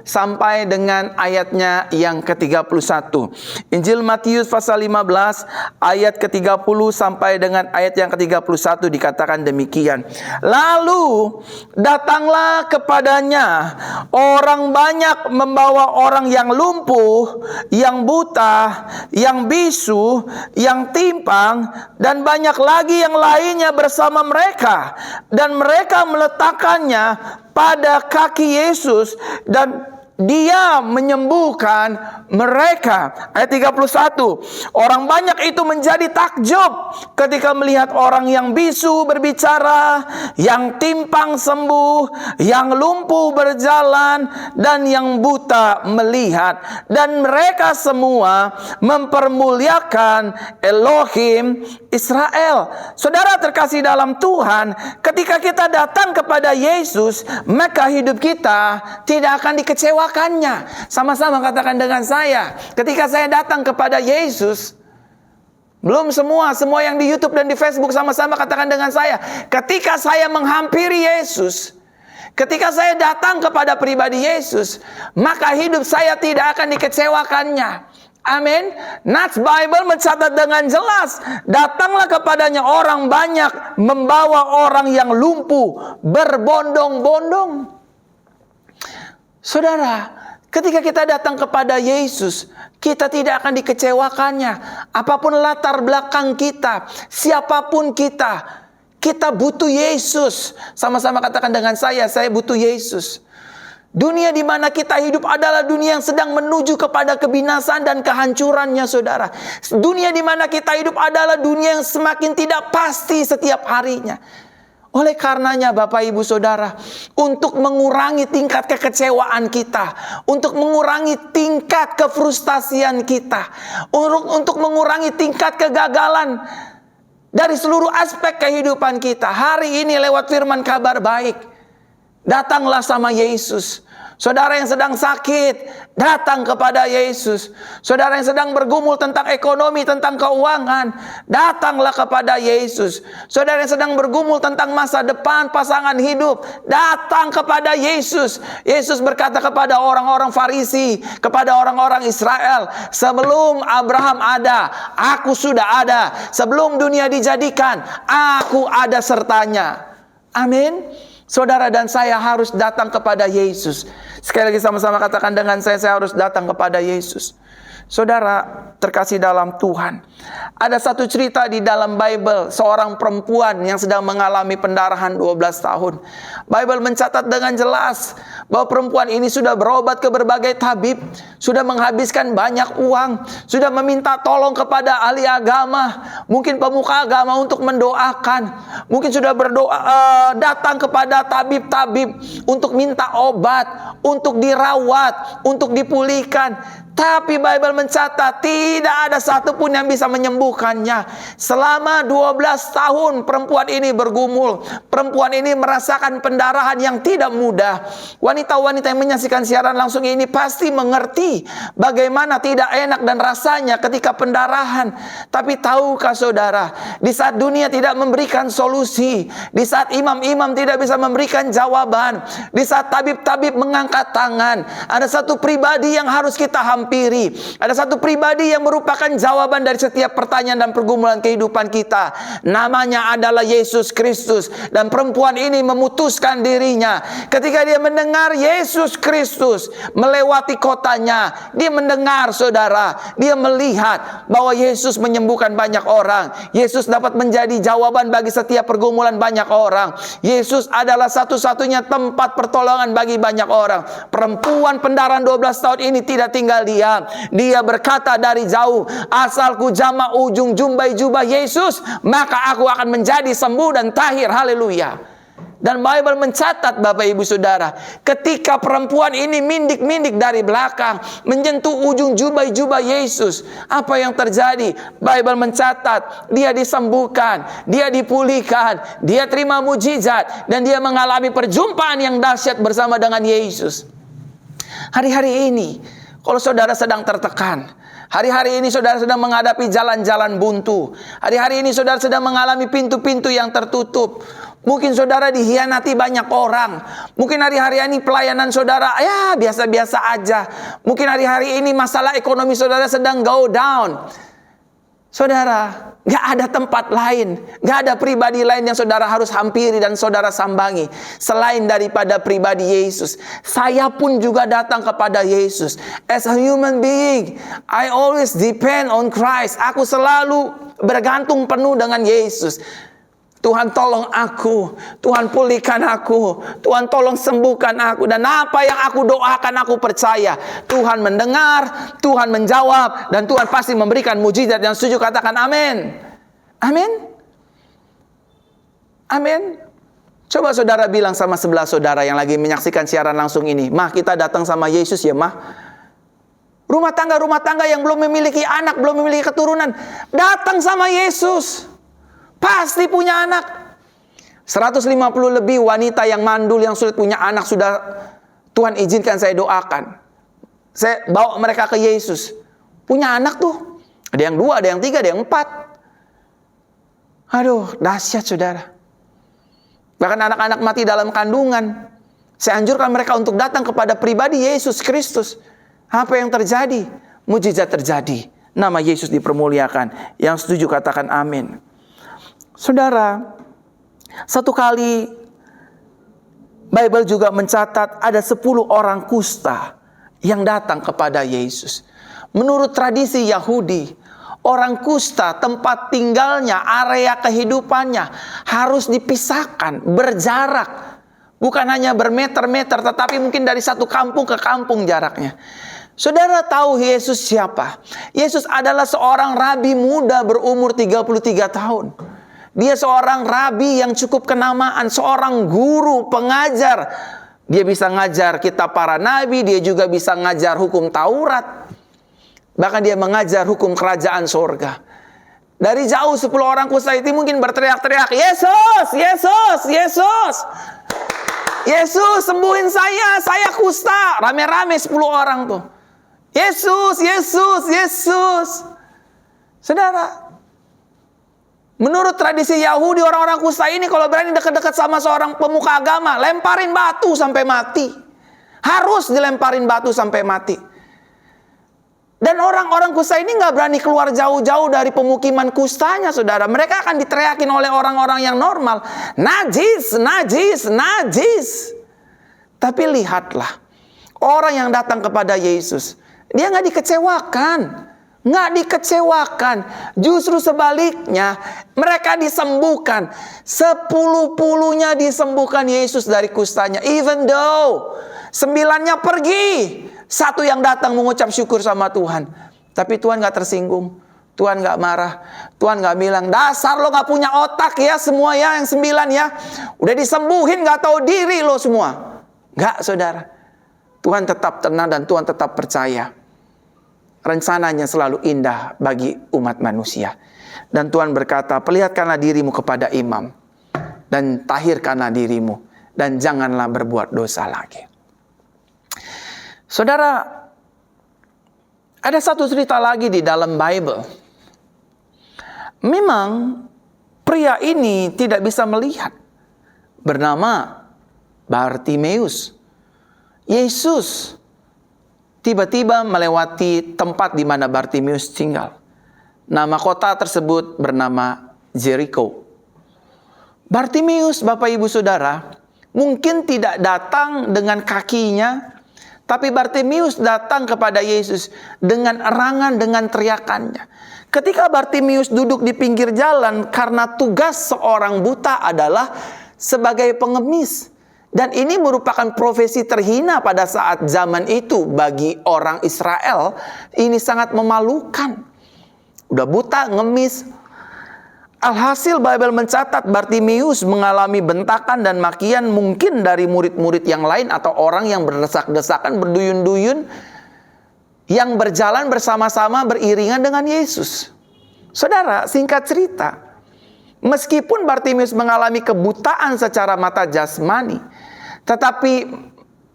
sampai dengan ayatnya yang ke-31. Injil Matius pasal 15 ayat ke-30 sampai dengan ayat yang ke-31 dikatakan demikian. Lalu datanglah kepadanya orang banyak membawa orang yang lumpuh, yang buta, yang bisu, yang timpang, dan banyak lagi yang lainnya bersama mereka, dan mereka meletakkannya pada kaki Yesus dan Dia menyembuhkan mereka. Ayat 31. Orang banyak itu menjadi takjub ketika melihat orang yang bisu berbicara, yang timpang sembuh, yang lumpuh berjalan, dan yang buta melihat. Dan mereka semua mempermuliakan Elohim Israel. Saudara terkasih dalam Tuhan, ketika kita datang kepada Yesus, maka hidup kita tidak akan dikecewakan. Sama-sama katakan dengan saya, ketika saya datang kepada Yesus, belum semua yang di YouTube dan di Facebook, sama-sama katakan dengan saya, ketika saya menghampiri Yesus, ketika saya datang kepada pribadi Yesus, maka hidup saya tidak akan dikecewakannya. Amin. Nats Bible mencatat dengan jelas, datanglah kepadanya orang banyak membawa orang yang lumpuh berbondong-bondong. Saudara, ketika kita datang kepada Yesus, kita tidak akan dikecewakannya. Apapun latar belakang kita, siapapun kita butuh Yesus. Sama-sama katakan dengan saya butuh Yesus. Dunia di mana kita hidup adalah dunia yang sedang menuju kepada kebinasaan dan kehancurannya, saudara. Dunia di mana kita hidup adalah dunia yang semakin tidak pasti setiap harinya. Oleh karenanya Bapak Ibu Saudara, untuk mengurangi tingkat kekecewaan kita, untuk mengurangi tingkat kefrustasian kita, untuk mengurangi tingkat kegagalan dari seluruh aspek kehidupan kita, hari ini lewat firman kabar baik, datanglah sama Yesus. Saudara yang sedang sakit, datang kepada Yesus. Saudara yang sedang bergumul tentang ekonomi, tentang keuangan, datanglah kepada Yesus. Saudara yang sedang bergumul tentang masa depan, pasangan hidup, datang kepada Yesus. Yesus berkata kepada orang-orang Farisi, kepada orang-orang Israel, sebelum Abraham ada, aku sudah ada. Sebelum dunia dijadikan, aku ada sertanya. Amin. Saudara dan saya harus datang kepada Yesus. Sekali lagi sama-sama katakan dengan saya harus datang kepada Yesus. Saudara terkasih dalam Tuhan, ada satu cerita di dalam Bible, seorang perempuan yang sedang mengalami pendarahan 12 tahun. Bible mencatat dengan jelas bahwa perempuan ini sudah berobat ke berbagai tabib, sudah menghabiskan banyak uang, sudah meminta tolong kepada ahli agama, mungkin pemuka agama untuk mendoakan, mungkin sudah berdoa, datang kepada tabib-tabib untuk minta obat, untuk dirawat, untuk dipulihkan. Tapi Bible mencatat tidak ada satupun yang bisa menyembuhkannya. Selama 12 tahun perempuan ini bergumul. Perempuan ini merasakan pendarahan yang tidak mudah. Wanita-wanita yang menyaksikan siaran langsung ini pasti mengerti bagaimana tidak enak dan rasanya ketika pendarahan. Tapi tahukah saudara, di saat dunia tidak memberikan solusi, di saat imam-imam tidak bisa memberikan jawaban, di saat tabib-tabib mengangkat tangan, ada satu pribadi yang harus kita hampiri. Ada satu pribadi yang merupakan jawaban dari setiap pertanyaan dan pergumulan kehidupan kita. Namanya adalah Yesus Kristus. Dan perempuan ini memutuskan dirinya. Ketika dia mendengar Yesus Kristus melewati kotanya, dia mendengar saudara, dia melihat bahwa Yesus menyembuhkan banyak orang. Yesus dapat menjadi jawaban bagi setiap pergumulan banyak orang. Yesus adalah satu-satunya tempat pertolongan bagi banyak orang. Perempuan pendarahan 12 tahun ini tidak tinggal diam. Dia berkata dari jauh, asalku jama ujung jumbai jubah Yesus, maka aku akan menjadi sembuh dan tahir. Haleluya. Dan Bible mencatat Bapak Ibu Saudara, ketika perempuan ini mindik-mindik dari belakang, menyentuh ujung jubah Yesus, apa yang terjadi? Bible mencatat, dia disembuhkan, dia dipulihkan, dia terima mujizat, dan dia mengalami perjumpaan yang dahsyat bersama dengan Yesus. Hari-hari ini, kalau saudara sedang tertekan, hari-hari ini saudara sedang menghadapi jalan-jalan buntu, hari-hari ini saudara sedang mengalami pintu-pintu yang tertutup, mungkin saudara dihianati banyak orang, mungkin hari-hari ini pelayanan saudara ya biasa-biasa aja, mungkin hari-hari ini masalah ekonomi saudara sedang go down. Saudara, gak ada tempat lain, gak ada pribadi lain yang saudara harus hampiri dan saudara sambangi selain daripada pribadi Yesus. Saya pun juga datang kepada Yesus. As a human being, I always depend on Christ. Aku selalu bergantung penuh dengan Yesus. Tuhan tolong aku, Tuhan pulihkan aku, Tuhan tolong sembuhkan aku. Dan apa yang aku doakan aku percaya Tuhan mendengar, Tuhan menjawab, dan Tuhan pasti memberikan mujizat. Yang setuju katakan amin. Amin. Amin. Coba saudara bilang sama sebelah saudara yang lagi menyaksikan siaran langsung ini, mah kita datang sama Yesus ya mah. Rumah tangga yang belum memiliki anak, belum memiliki keturunan, datang sama Yesus. Pasti punya anak. 150 lebih wanita yang mandul, yang sulit punya anak, sudah Tuhan izinkan saya doakan. Saya bawa mereka ke Yesus. Punya anak tuh. Ada yang 2, ada yang 3, ada yang 4. Aduh, dahsyat saudara. Bahkan anak-anak mati dalam kandungan. Saya anjurkan mereka untuk datang kepada pribadi Yesus Kristus. Apa yang terjadi? Mujizat terjadi. Nama Yesus dipermuliakan. Yang setuju katakan amin. Saudara, satu kali Bible juga mencatat ada 10 orang kusta yang datang kepada Yesus. Menurut tradisi Yahudi, orang kusta tempat tinggalnya, area kehidupannya harus dipisahkan, berjarak. Bukan hanya bermeter-meter, tetapi mungkin dari satu kampung ke kampung jaraknya. Saudara tahu Yesus siapa? Yesus adalah seorang rabi muda berumur 33 tahun. Dia seorang rabi yang cukup kenamaan, seorang guru, pengajar. Dia bisa ngajar kitab para nabi, dia juga bisa ngajar hukum Taurat. Bahkan dia mengajar hukum kerajaan sorga. Dari jauh 10 orang kusta itu mungkin berteriak-teriak, Yesus, Yesus, Yesus. Yesus, sembuhin saya kusta. Rame-rame 10 orang tuh. Yesus, Yesus, Yesus. Saudara, menurut tradisi Yahudi, orang-orang kusta ini kalau berani dekat-dekat sama seorang pemuka agama, lemparin batu sampai mati. Harus dilemparin batu sampai mati. Dan orang-orang kusta ini nggak berani keluar jauh-jauh dari pemukiman kustanya, saudara. Mereka akan diteriakin oleh orang-orang yang normal. Najis, najis, najis. Tapi lihatlah, orang yang datang kepada Yesus, dia nggak dikecewakan. Nggak dikecewakan. Justru sebaliknya, mereka disembuhkan. 10-10-nya disembuhkan Yesus dari kustanya. Even though 9-nya pergi, 1 yang datang mengucap syukur sama Tuhan. Tapi Tuhan gak tersinggung. Tuhan gak marah. Tuhan gak bilang, dasar lo gak punya otak ya semua ya, yang 9 ya. Udah disembuhin gak tahu diri lo semua. Gak, saudara. Tuhan tetap tenang dan Tuhan tetap percaya. Rencananya selalu indah bagi umat manusia. Dan Tuhan berkata, perlihatkanlah dirimu kepada imam. Dan tahirkanlah dirimu. Dan janganlah berbuat dosa lagi. Saudara, ada satu cerita lagi di dalam Bible. Memang pria ini tidak bisa melihat. Bernama Bartimeus. Yesus tiba-tiba melewati tempat di mana Bartimeus tinggal. Nama kota tersebut bernama Jericho. Bartimeus, Bapak Ibu Saudara, mungkin tidak datang dengan kakinya, tapi Bartimeus datang kepada Yesus dengan erangan, dengan teriakannya. Ketika Bartimeus duduk di pinggir jalan, karena tugas seorang buta adalah sebagai pengemis. Dan ini merupakan profesi terhina pada saat zaman itu bagi orang Israel. Ini sangat memalukan. Udah buta, ngemis. Alhasil Bible mencatat Bartimeus mengalami bentakan dan makian mungkin dari murid-murid yang lain atau orang yang berdesak-desakan, berduyun-duyun, yang berjalan bersama-sama beriringan dengan Yesus. Saudara, singkat cerita, meskipun Bartimeus mengalami kebutaan secara mata jasmani, tetapi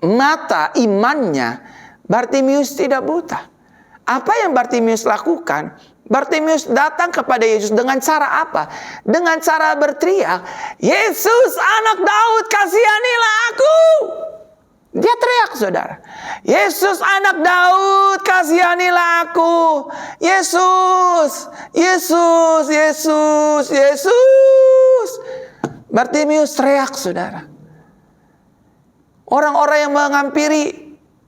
mata imannya, Bartimeus tidak buta. Apa yang Bartimeus lakukan? Bartimeus datang kepada Yesus dengan cara apa? Dengan cara berteriak, Yesus anak Daud, kasihanilah aku. Dia teriak, saudara. Yesus anak Daud, kasihanilah aku. Yesus, Yesus, Yesus, Yesus. Bartimeus teriak, saudara. Orang-orang yang menghampiri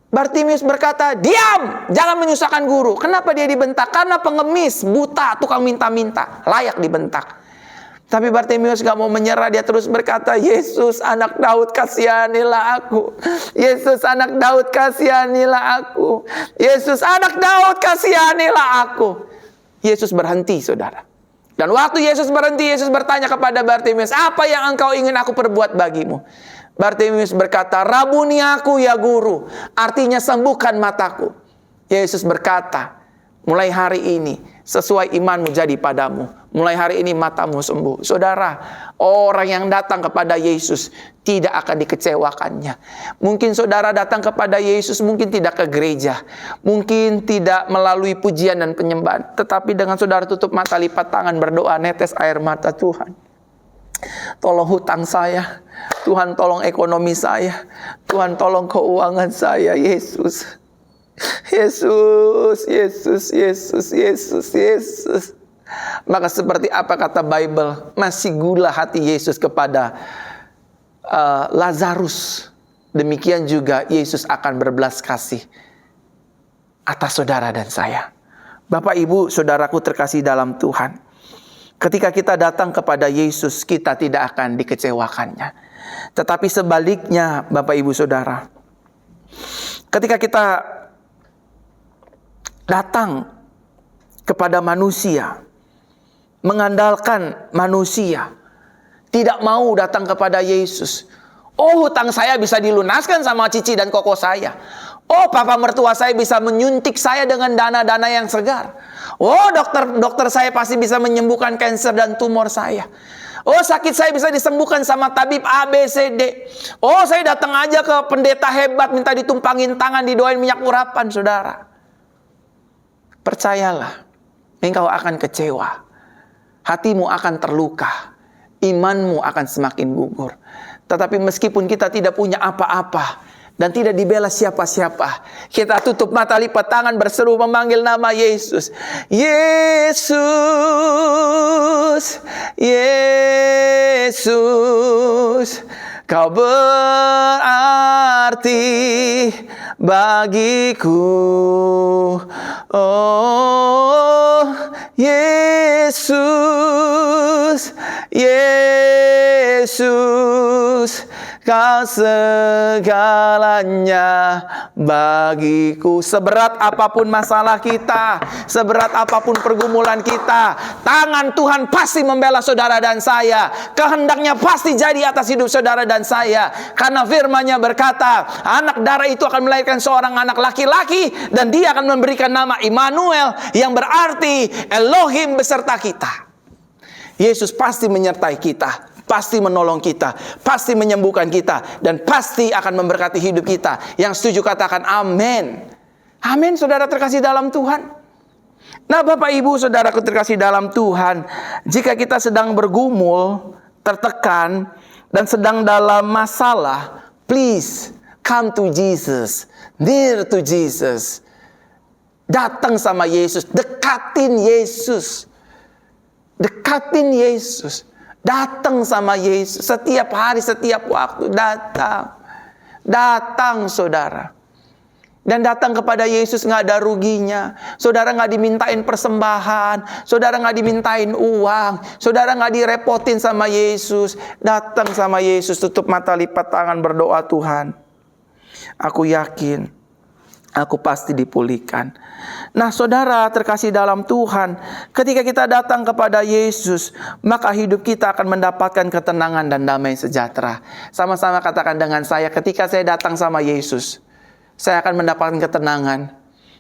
Bartimeus berkata, diam, jangan menyusahkan guru. Kenapa dia dibentak? Karena pengemis, buta, tukang minta-minta, layak dibentak. Tapi Bartimeus gak mau menyerah, dia terus berkata, Yesus anak Daud, kasihanilah aku. Yesus anak Daud, kasihanilah aku. Yesus anak Daud, kasihanilah aku. Yesus berhenti, saudara. Dan waktu Yesus berhenti, Yesus bertanya kepada Bartimeus, apa yang engkau ingin aku perbuat bagimu? Bartimeus berkata, rabuni aku ya guru. Artinya sembuhkan mataku. Yesus berkata, mulai hari ini sesuai imanmu jadi padamu. Mulai hari ini matamu sembuh. Saudara, orang yang datang kepada Yesus tidak akan dikecewakannya. Mungkin saudara datang kepada Yesus, mungkin tidak ke gereja, mungkin tidak melalui pujian dan penyembahan. Tetapi dengan saudara tutup mata, lipat tangan, berdoa, netes air mata, Tuhan, tolong hutang saya. Tuhan tolong ekonomi saya. Tuhan tolong keuangan saya. Yesus. Yesus. Yesus. Yesus. Yesus. Yesus. Maka seperti apa kata Bible? Masih gula hati Yesus kepada Lazarus. Demikian juga Yesus akan berbelas kasih atas saudara dan saya. Bapak, Ibu, saudaraku terkasih dalam Tuhan. Ketika kita datang kepada Yesus, kita tidak akan dikecewakannya. Tetapi sebaliknya, Bapak Ibu Saudara, ketika kita datang kepada manusia, mengandalkan manusia, tidak mau datang kepada Yesus. Oh, hutang saya bisa dilunaskan sama cici dan koko saya. Oh, papa mertua saya bisa menyuntik saya dengan dana-dana yang segar. Oh, dokter saya pasti bisa menyembuhkan kanker dan tumor saya. Oh, sakit saya bisa disembuhkan sama tabib A, B, C, D. Oh, saya datang aja ke pendeta hebat, minta ditumpangin tangan, didoain minyak urapan, saudara. Percayalah, engkau akan kecewa. Hatimu akan terluka. Imanmu akan semakin gugur. Tetapi meskipun kita tidak punya apa-apa dan tidak dibela siapa-siapa, kita tutup mata, lipat tangan, berseru memanggil nama Yesus. Yesus, Yesus, Kau berarti bagiku. Oh, Yesus, Yesus, Kau segalanya bagiku. Seberat apapun masalah kita, seberat apapun pergumulan kita, tangan Tuhan pasti membela saudara dan saya. Kehendaknya pasti jadi atas hidup saudara dan saya. Karena firman-Nya berkata, anak darah itu akan melahirkan seorang anak laki-laki, dan dia akan memberikan nama Immanuel, yang berarti Elohim beserta kita. Yesus pasti menyertai kita, pasti menolong kita, pasti menyembuhkan kita, dan pasti akan memberkati hidup kita. Yang setuju katakan amin. Amin, saudara terkasih dalam Tuhan. Nah, Bapak Ibu saudaraku terkasih dalam Tuhan, jika kita sedang bergumul, tertekan, dan sedang dalam masalah, please come to Jesus, near to Jesus. Datang sama Yesus, dekatin Yesus. Dekatin Yesus. Datang sama Yesus. Setiap hari, setiap waktu. Datang. Datang, saudara. Dan datang kepada Yesus nggak ada ruginya. Saudara nggak dimintain persembahan. Saudara nggak dimintain uang. Saudara nggak direpotin sama Yesus. Datang sama Yesus. Tutup mata, lipat tangan, berdoa, Tuhan, aku yakin aku pasti dipulihkan. Nah, saudara terkasih dalam Tuhan, ketika kita datang kepada Yesus, maka hidup kita akan mendapatkan ketenangan dan damai sejahtera. Sama-sama katakan dengan saya, ketika saya datang sama Yesus, saya akan mendapatkan ketenangan,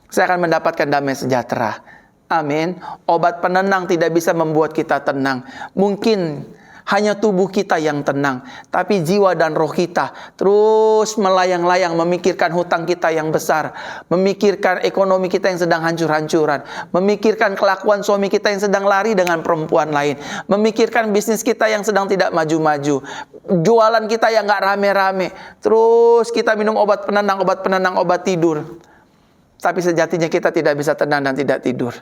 saya akan mendapatkan damai sejahtera. Amin. Obat penenang tidak bisa membuat kita tenang. Mungkin hanya tubuh kita yang tenang, tapi jiwa dan roh kita terus melayang-layang memikirkan hutang kita yang besar, memikirkan ekonomi kita yang sedang hancur-hancuran, memikirkan kelakuan suami kita yang sedang lari dengan perempuan lain, memikirkan bisnis kita yang sedang tidak maju-maju, jualan kita yang gak rame-rame. Terus kita minum obat penenang, obat tidur. Tapi sejatinya kita tidak bisa tenang dan tidak tidur.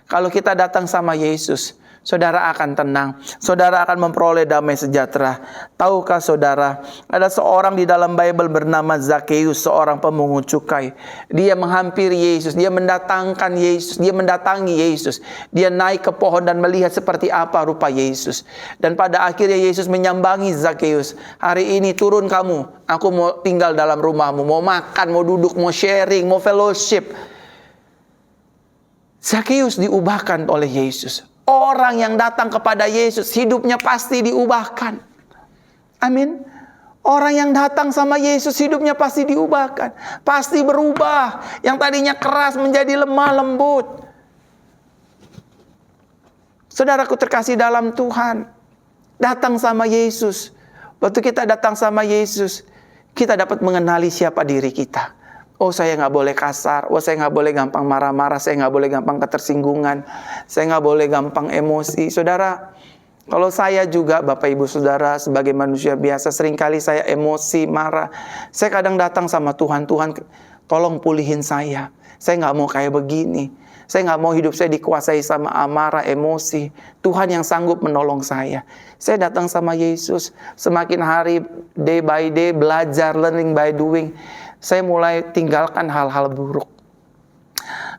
Kalau kita datang sama Yesus, saudara akan tenang, saudara akan memperoleh damai sejahtera. Tahukah saudara, ada seorang di dalam Bible bernama Zakheus, seorang pemungut cukai. Dia menghampiri Yesus, dia mendatangkan Yesus, dia mendatangi Yesus. Dia naik ke pohon dan melihat seperti apa rupa Yesus. Dan pada akhirnya Yesus menyambangi Zakheus. Hari ini turun kamu, aku mau tinggal dalam rumahmu, mau makan, mau duduk, mau sharing, mau fellowship. Zakheus diubahkan oleh Yesus. Orang yang datang kepada Yesus, hidupnya pasti diubahkan. Amin. Orang yang datang sama Yesus, hidupnya pasti diubahkan. Pasti berubah. Yang tadinya keras menjadi lemah lembut. Saudaraku terkasih dalam Tuhan, datang sama Yesus. Waktu kita datang sama Yesus, kita dapat mengenali siapa diri kita. Oh, saya nggak boleh kasar. Oh, saya nggak boleh gampang marah-marah. Saya nggak boleh gampang ketersinggungan. Saya nggak boleh gampang emosi. Saudara, kalau saya juga, Bapak Ibu Saudara, sebagai manusia biasa, seringkali saya emosi, marah. Saya kadang datang sama Tuhan, Tuhan tolong pulihin saya. Saya nggak mau kayak begini. Saya nggak mau hidup saya dikuasai sama amarah, emosi. Tuhan yang sanggup menolong saya. Saya datang sama Yesus. Semakin hari, day by day, belajar, learning by doing. Saya mulai tinggalkan hal-hal buruk.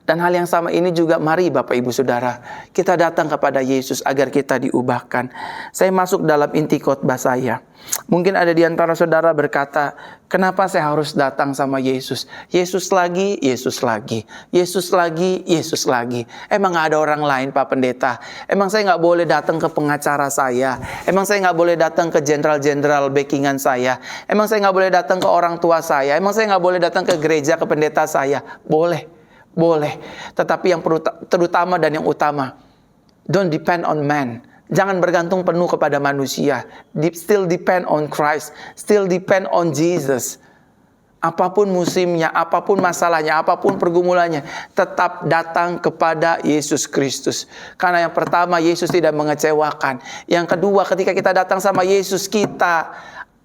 Dan hal yang sama ini juga, mari Bapak Ibu Saudara, kita datang kepada Yesus agar kita diubahkan. Saya masuk dalam inti khotbah saya. Mungkin ada di antara saudara berkata, kenapa saya harus datang sama Yesus? Yesus lagi, Yesus lagi. Yesus lagi, Yesus lagi. Emang gak ada orang lain Pak Pendeta? Emang saya gak boleh datang ke pengacara saya? Emang saya gak boleh datang ke jenderal-jenderal backingan saya? Emang saya gak boleh datang ke orang tua saya? Emang saya gak boleh datang ke gereja, ke pendeta saya? Boleh. Boleh, tetapi yang terutama dan yang utama, don't depend on man. Jangan bergantung penuh kepada manusia. Still depend on Christ. Still depend on Jesus. Apapun musimnya, apapun masalahnya, apapun pergumulannya, tetap datang kepada Yesus Kristus. Karena yang pertama, Yesus tidak mengecewakan. Yang kedua, ketika kita datang sama Yesus, kita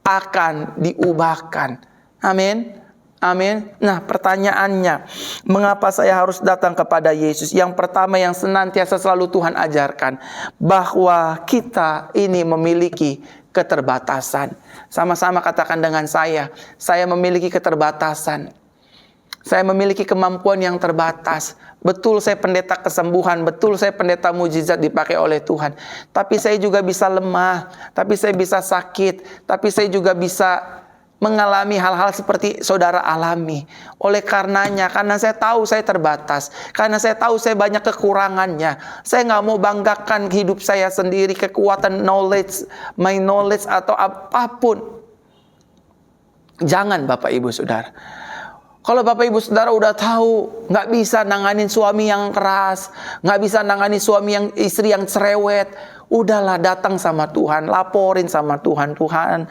akan diubahkan. Amin. Amin. Nah, pertanyaannya, mengapa saya harus datang kepada Yesus? Yang pertama yang senantiasa selalu Tuhan ajarkan, bahwa kita ini memiliki keterbatasan. Sama-sama katakan dengan saya memiliki keterbatasan. Saya memiliki kemampuan yang terbatas. Betul saya pendeta kesembuhan, betul saya pendeta mujizat dipakai oleh Tuhan. Tapi saya juga bisa lemah, tapi saya bisa sakit, tapi saya juga bisa mengalami hal-hal seperti saudara alami. Oleh karenanya, karena saya tahu saya terbatas, karena saya tahu saya banyak kekurangannya, saya nggak mau banggakan hidup saya sendiri, kekuatan knowledge, my knowledge atau apapun. Jangan Bapak Ibu Saudara. Kalau Bapak Ibu Saudara udah tahu nggak bisa nanganin suami yang keras, nggak bisa nanganin istri yang cerewet, udahlah datang sama Tuhan, laporin sama Tuhan. Tuhan,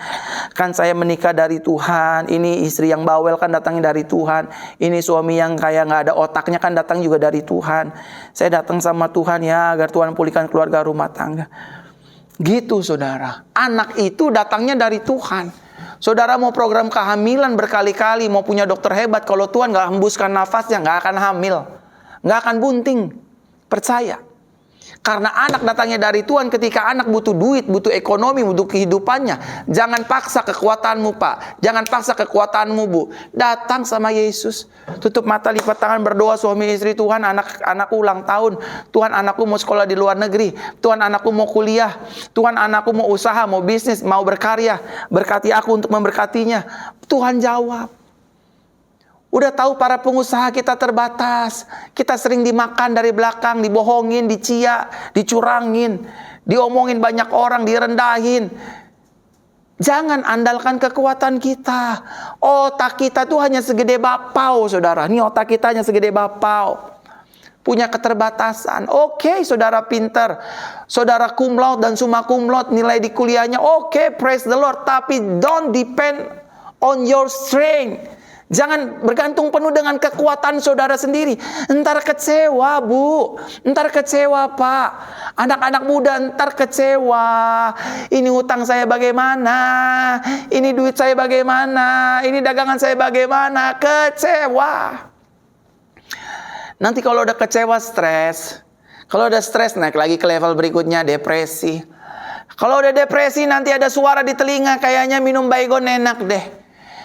kan saya menikah dari Tuhan, ini istri yang bawel kan datangnya dari Tuhan, ini suami yang kayak nggak ada otaknya kan datang juga dari Tuhan. Saya datang sama Tuhan ya agar Tuhan pulihkan keluarga rumah tangga. Gitu saudara, anak itu datangnya dari Tuhan. Saudara mau program kehamilan berkali-kali, mau punya dokter hebat, kalau Tuhan gak hembuskan nafasnya, gak akan hamil, gak akan bunting. Percaya. Karena anak datangnya dari Tuhan. Ketika anak butuh duit, butuh ekonomi, butuh kehidupannya, jangan paksa kekuatanmu Pak, jangan paksa kekuatanmu Bu. Datang sama Yesus. Tutup mata, lipat tangan, berdoa suami istri. Tuhan, anakku ulang tahun. Tuhan, anakku mau sekolah di luar negeri. Tuhan, anakku mau kuliah. Tuhan, anakku mau usaha, mau bisnis, mau berkarya. Berkati aku untuk memberkatinya. Tuhan jawab. Udah tahu para pengusaha kita terbatas. Kita sering dimakan dari belakang, dibohongin, dicia, dicurangin, diomongin banyak orang, direndahin. Jangan andalkan kekuatan kita. Otak kita tuh hanya segede bapau, saudara. Ini otak kita hanya segede bapau. Punya keterbatasan. Oke, saudara pinter. Saudara cum laude dan summa cum laude, nilai di kuliahnya oke, praise the Lord. Tapi don't depend on your strength. Jangan bergantung penuh dengan kekuatan saudara sendiri. Entar kecewa Bu, entar kecewa Pak. Anak-anak muda entar kecewa. Ini utang saya bagaimana? Ini duit saya bagaimana? Ini dagangan saya bagaimana? Kecewa. Nanti kalau udah kecewa stres. Kalau udah stres naik lagi ke level berikutnya depresi. Kalau udah depresi nanti ada suara di telinga, kayaknya minum baygon enak deh.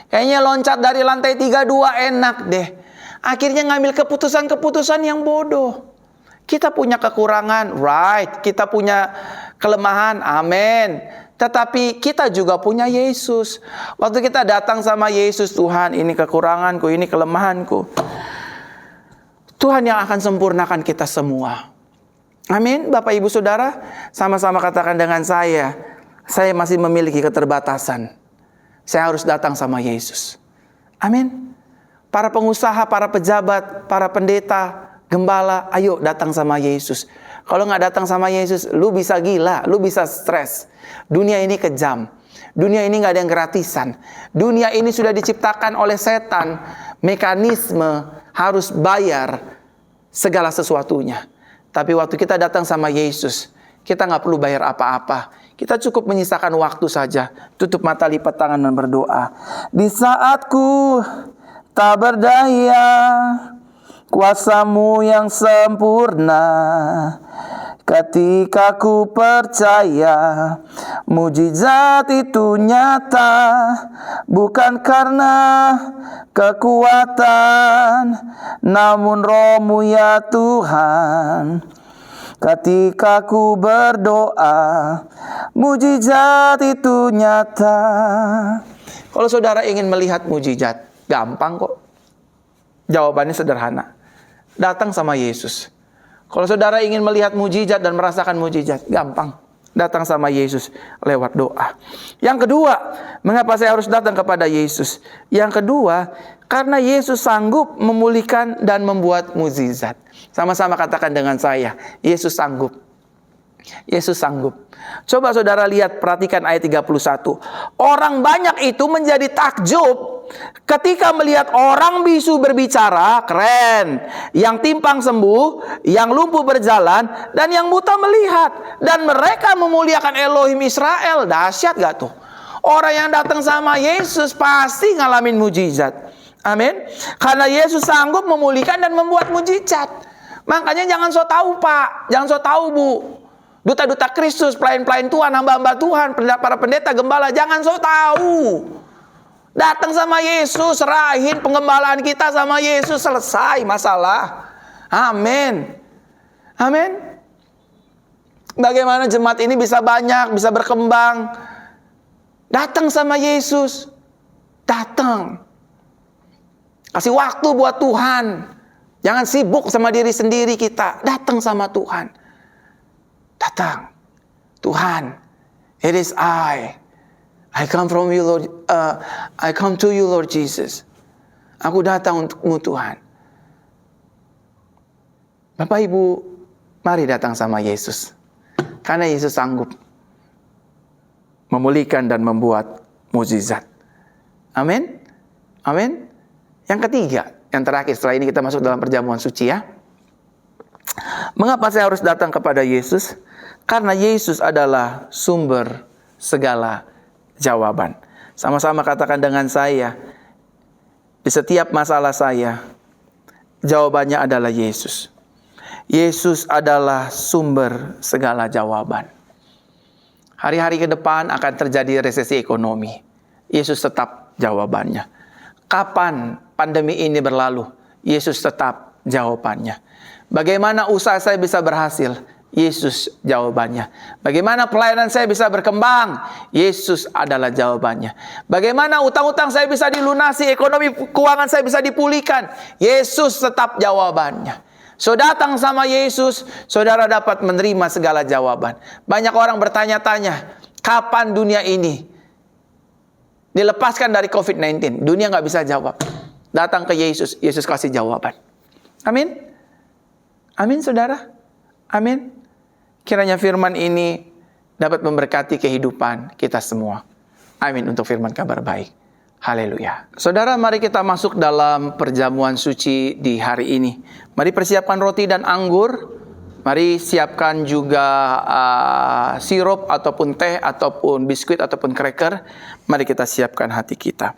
Kayaknya loncat dari lantai 32 enak deh. Akhirnya ngambil keputusan-keputusan yang bodoh. Kita punya kekurangan, right. Kita punya kelemahan, amin. Tetapi kita juga punya Yesus. Waktu kita datang sama Yesus, Tuhan ini kekuranganku, ini kelemahanku. Tuhan yang akan sempurnakan kita semua. Amin. Bapak Ibu Saudara, sama-sama katakan dengan saya masih memiliki keterbatasan. Saya harus datang sama Yesus. Amin. Para pengusaha, para pejabat, para pendeta, gembala, ayo datang sama Yesus. Kalau nggak datang sama Yesus, lu bisa gila, lu bisa stres. Dunia ini kejam. Dunia ini nggak ada yang gratisan. Dunia ini sudah diciptakan oleh setan. Mekanisme harus bayar segala sesuatunya. Tapi waktu kita datang sama Yesus, kita nggak perlu bayar apa-apa. Kita cukup menyisakan waktu saja. Tutup mata, lipat tangan dan berdoa. Di saatku tak berdaya, kuasa-Mu yang sempurna Ketika ku percaya mujizat itu nyata, bukan karena kekuatan, namun Roh-Mu ya Tuhan. Ketika ku berdoa, mujizat itu nyata. Kalau saudara ingin melihat mujizat, gampang kok. Jawabannya sederhana. Datang sama Yesus. Kalau saudara ingin melihat mujizat dan merasakan mujizat, gampang. Datang sama Yesus lewat doa. Yang kedua, mengapa saya harus datang kepada Yesus? Yang kedua, karena Yesus sanggup memulihkan dan membuat mujizat. Sama-sama katakan dengan saya, Yesus sanggup. Yesus sanggup. Coba saudara lihat, perhatikan ayat 31. Orang banyak itu menjadi takjub ketika melihat orang bisu berbicara, keren. Yang timpang sembuh, yang lumpuh berjalan, dan yang buta melihat. Dan mereka memuliakan Elohim Israel. Dahsyat gak tuh? Orang yang datang sama Yesus pasti ngalamin mujizat. Amin. Karena Yesus sanggup memulihkan dan membuat mujizat. Makanya jangan so tahu Pak, jangan so tahu Bu. Duta-duta Kristus, pelayan-pelayan Tuhan, hamba-hamba Tuhan, para pendeta, gembala, jangan so tahu. Datang sama Yesus, serahin pengembalaan kita sama Yesus, selesai masalah. Amin. Amin. Bagaimana jemaat ini bisa banyak, bisa berkembang? Datang sama Yesus. Datang. Kasih waktu buat Tuhan. Jangan sibuk sama diri sendiri kita. Datang sama Tuhan. Datang. Tuhan, it is I come from you, Lord. I come to you, Lord Jesus. Aku datang untukmu, Tuhan. Bapak Ibu, mari datang sama Yesus. Karena Yesus sanggup memulihkan dan membuat mukjizat. Amin. Amin. Yang ketiga, yang terakhir, setelah ini kita masuk dalam perjamuan suci ya. Mengapa saya harus datang kepada Yesus? Karena Yesus adalah sumber segala jawaban. Sama-sama katakan dengan saya, di setiap masalah saya, jawabannya adalah Yesus. Yesus adalah sumber segala jawaban. Hari-hari ke depan akan terjadi resesi ekonomi. Yesus tetap jawabannya. Kapan pandemi ini berlalu? Yesus tetap jawabannya. Bagaimana usaha saya bisa berhasil? Yesus jawabannya. Bagaimana pelayanan saya bisa berkembang? Yesus adalah jawabannya. Bagaimana utang-utang saya bisa dilunasi, ekonomi keuangan saya bisa dipulihkan? Yesus tetap jawabannya. So datang sama Yesus, saudara dapat menerima segala jawaban. Banyak orang bertanya-tanya, kapan dunia ini dilepaskan dari COVID-19? Dunia nggak bisa jawab. Datang ke Yesus, Yesus kasih jawaban. Amin. Amin saudara. Amin. Kiranya firman ini dapat memberkati kehidupan kita semua. Amin untuk firman kabar baik. Haleluya. Saudara, mari kita masuk dalam perjamuan suci di hari ini. Mari persiapkan roti dan anggur. Mari siapkan juga sirup ataupun teh ataupun biskuit ataupun cracker. Mari kita siapkan hati kita.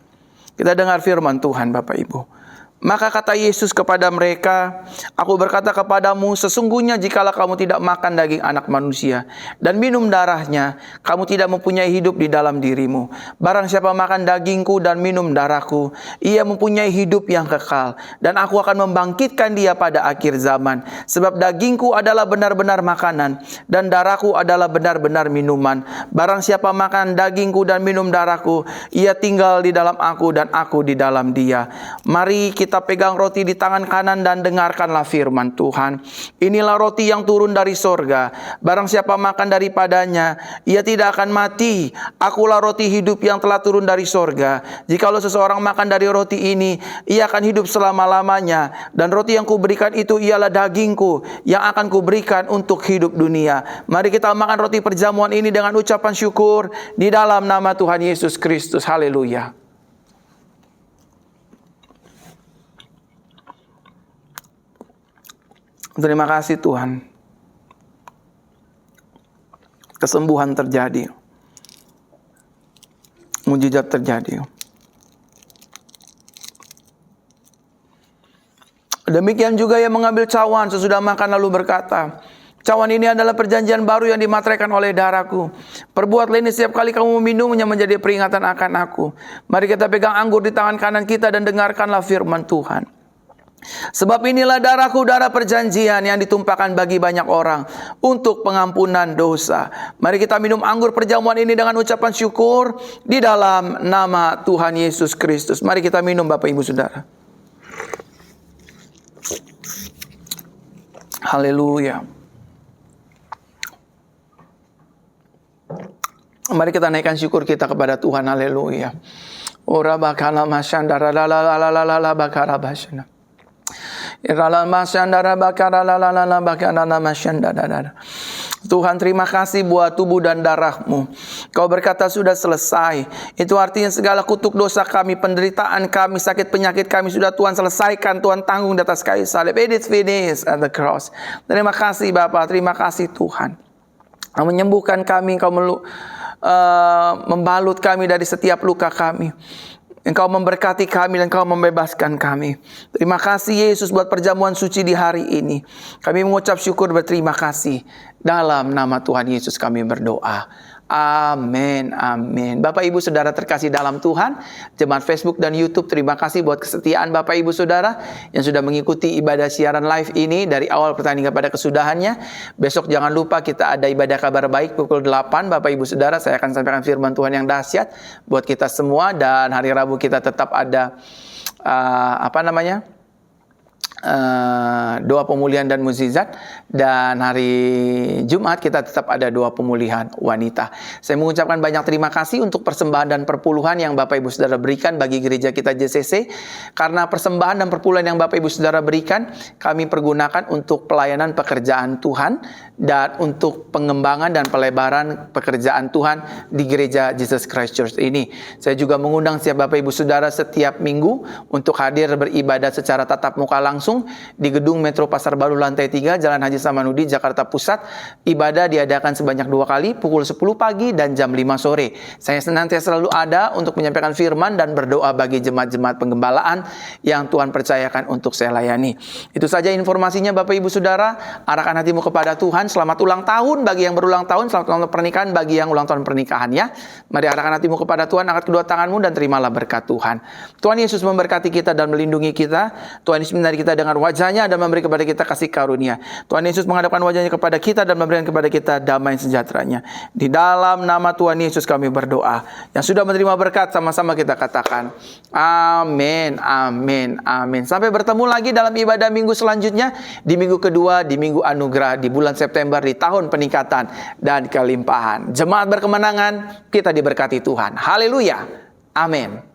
Kita dengar firman Tuhan Bapak Ibu. Maka kata Yesus kepada mereka, aku berkata kepadamu, sesungguhnya jikalau kamu tidak makan daging anak manusia dan minum darahnya, kamu tidak mempunyai hidup di dalam dirimu. Barang siapa makan dagingku dan minum darahku, ia mempunyai hidup yang kekal, dan aku akan membangkitkan dia pada akhir zaman. Sebab dagingku adalah benar-benar makanan, dan darahku adalah benar-benar minuman. Barang siapa makan dagingku dan minum darahku, ia tinggal di dalam aku dan aku di dalam dia. Mari kita pegang roti di tangan kanan dan dengarkanlah firman Tuhan. Inilah roti yang turun dari sorga. Barang siapa makan daripadanya, ia tidak akan mati. Akulah roti hidup yang telah turun dari sorga. Jikalau seseorang makan dari roti ini, ia akan hidup selama-lamanya. Dan roti yang kuberikan itu ialah dagingku yang akan kuberikan untuk hidup dunia. Mari kita makan roti perjamuan ini dengan ucapan syukur di dalam nama Tuhan Yesus Kristus. Haleluya. Terima kasih Tuhan. Kesembuhan terjadi. Mujizat terjadi. Demikian juga yang mengambil cawan sesudah makan lalu berkata, Cawan ini adalah perjanjian baru yang dimateraikan oleh darahku. Perbuatlah ini setiap kali kamu meminumnya menjadi peringatan akan aku. Mari kita pegang anggur di tangan kanan kita dan dengarkanlah firman Tuhan. Sebab inilah darahku, darah perjanjian yang ditumpahkan bagi banyak orang untuk pengampunan dosa. Mari kita minum anggur perjamuan ini dengan ucapan syukur di dalam nama Tuhan Yesus Kristus. Mari kita minum Bapak Ibu Saudara. Haleluya. Mari kita naikkan syukur kita kepada Tuhan. Haleluya. Ora bakala masyandara la la la la la la bakara basyana. Irala masyandara bakara la la la la bakara masyandara. Tuhan, terima kasih buat tubuh dan darah-Mu. Kau berkata sudah selesai. Itu artinya segala kutuk dosa kami, penderitaan kami, sakit penyakit kami sudah Tuhan selesaikan, Tuhan tanggung di atas kayu salib. It is finished at the cross. Terima kasih Bapa, terima kasih Tuhan. Kau menyembuhkan kami, Kau membalut kami dari setiap luka kami. Engkau memberkati kami dan Engkau membebaskan kami. Terima kasih Yesus buat perjamuan suci di hari ini. Kami mengucap syukur berterima kasih. Dalam nama Tuhan Yesus kami berdoa. Amin, amin. Bapak Ibu Saudara terkasih dalam Tuhan, jemaat Facebook dan YouTube, terima kasih buat kesetiaan Bapak Ibu Saudara yang sudah mengikuti ibadah siaran live ini dari awal pertandingan pada kesudahannya. Besok jangan lupa kita ada ibadah kabar baik pukul 8 Bapak Ibu Saudara. Saya akan sampaikan firman Tuhan yang dahsyat buat kita semua, dan hari Rabu kita tetap ada doa pemulihan dan mukjizat, dan hari Jumat kita tetap ada doa pemulihan wanita. Saya mengucapkan banyak terima kasih untuk persembahan dan perpuluhan yang Bapak Ibu Saudara berikan bagi gereja kita JCC. Karena persembahan dan perpuluhan yang Bapak Ibu Saudara berikan, kami pergunakan untuk pelayanan pekerjaan Tuhan dan untuk pengembangan dan pelebaran pekerjaan Tuhan di gereja Jesus Christ Church ini. Saya juga mengundang setiap Bapak Ibu Saudara setiap minggu untuk hadir beribadah secara tatap muka langsung di Gedung Metro Pasar Baru lantai 3 Jalan Haji Samanudi, Jakarta Pusat. Ibadah diadakan sebanyak 2 kali, pukul 10 pagi dan jam 5 sore. Saya senantiasa selalu ada untuk menyampaikan firman dan berdoa bagi jemaat-jemaat penggembalaan yang Tuhan percayakan untuk saya layani. Itu saja informasinya Bapak Ibu Saudara. Arahkan hatimu kepada Tuhan. Selamat ulang tahun bagi yang berulang tahun, selamat ulang tahun pernikahan bagi yang ulang tahun pernikahan ya. Mari arahkan hatimu kepada Tuhan, angkat kedua tanganmu dan terimalah berkat Tuhan. Tuhan Yesus memberkati kita dan melindungi kita. Tuhan Yesus menarik kita dengan wajahnya dan memberi kepada kita kasih karunia. Tuhan Yesus menghadapkan wajahnya kepada kita dan memberikan kepada kita damai sejahteranya. Di dalam nama Tuhan Yesus kami berdoa. Yang sudah menerima berkat, sama-sama kita katakan amin, amin, amin. Sampai bertemu lagi dalam ibadah minggu selanjutnya, di minggu kedua, di minggu anugerah, di bulan September, di tahun peningkatan dan kelimpahan. Jemaat berkemenangan, kita diberkati Tuhan. Haleluya, amin.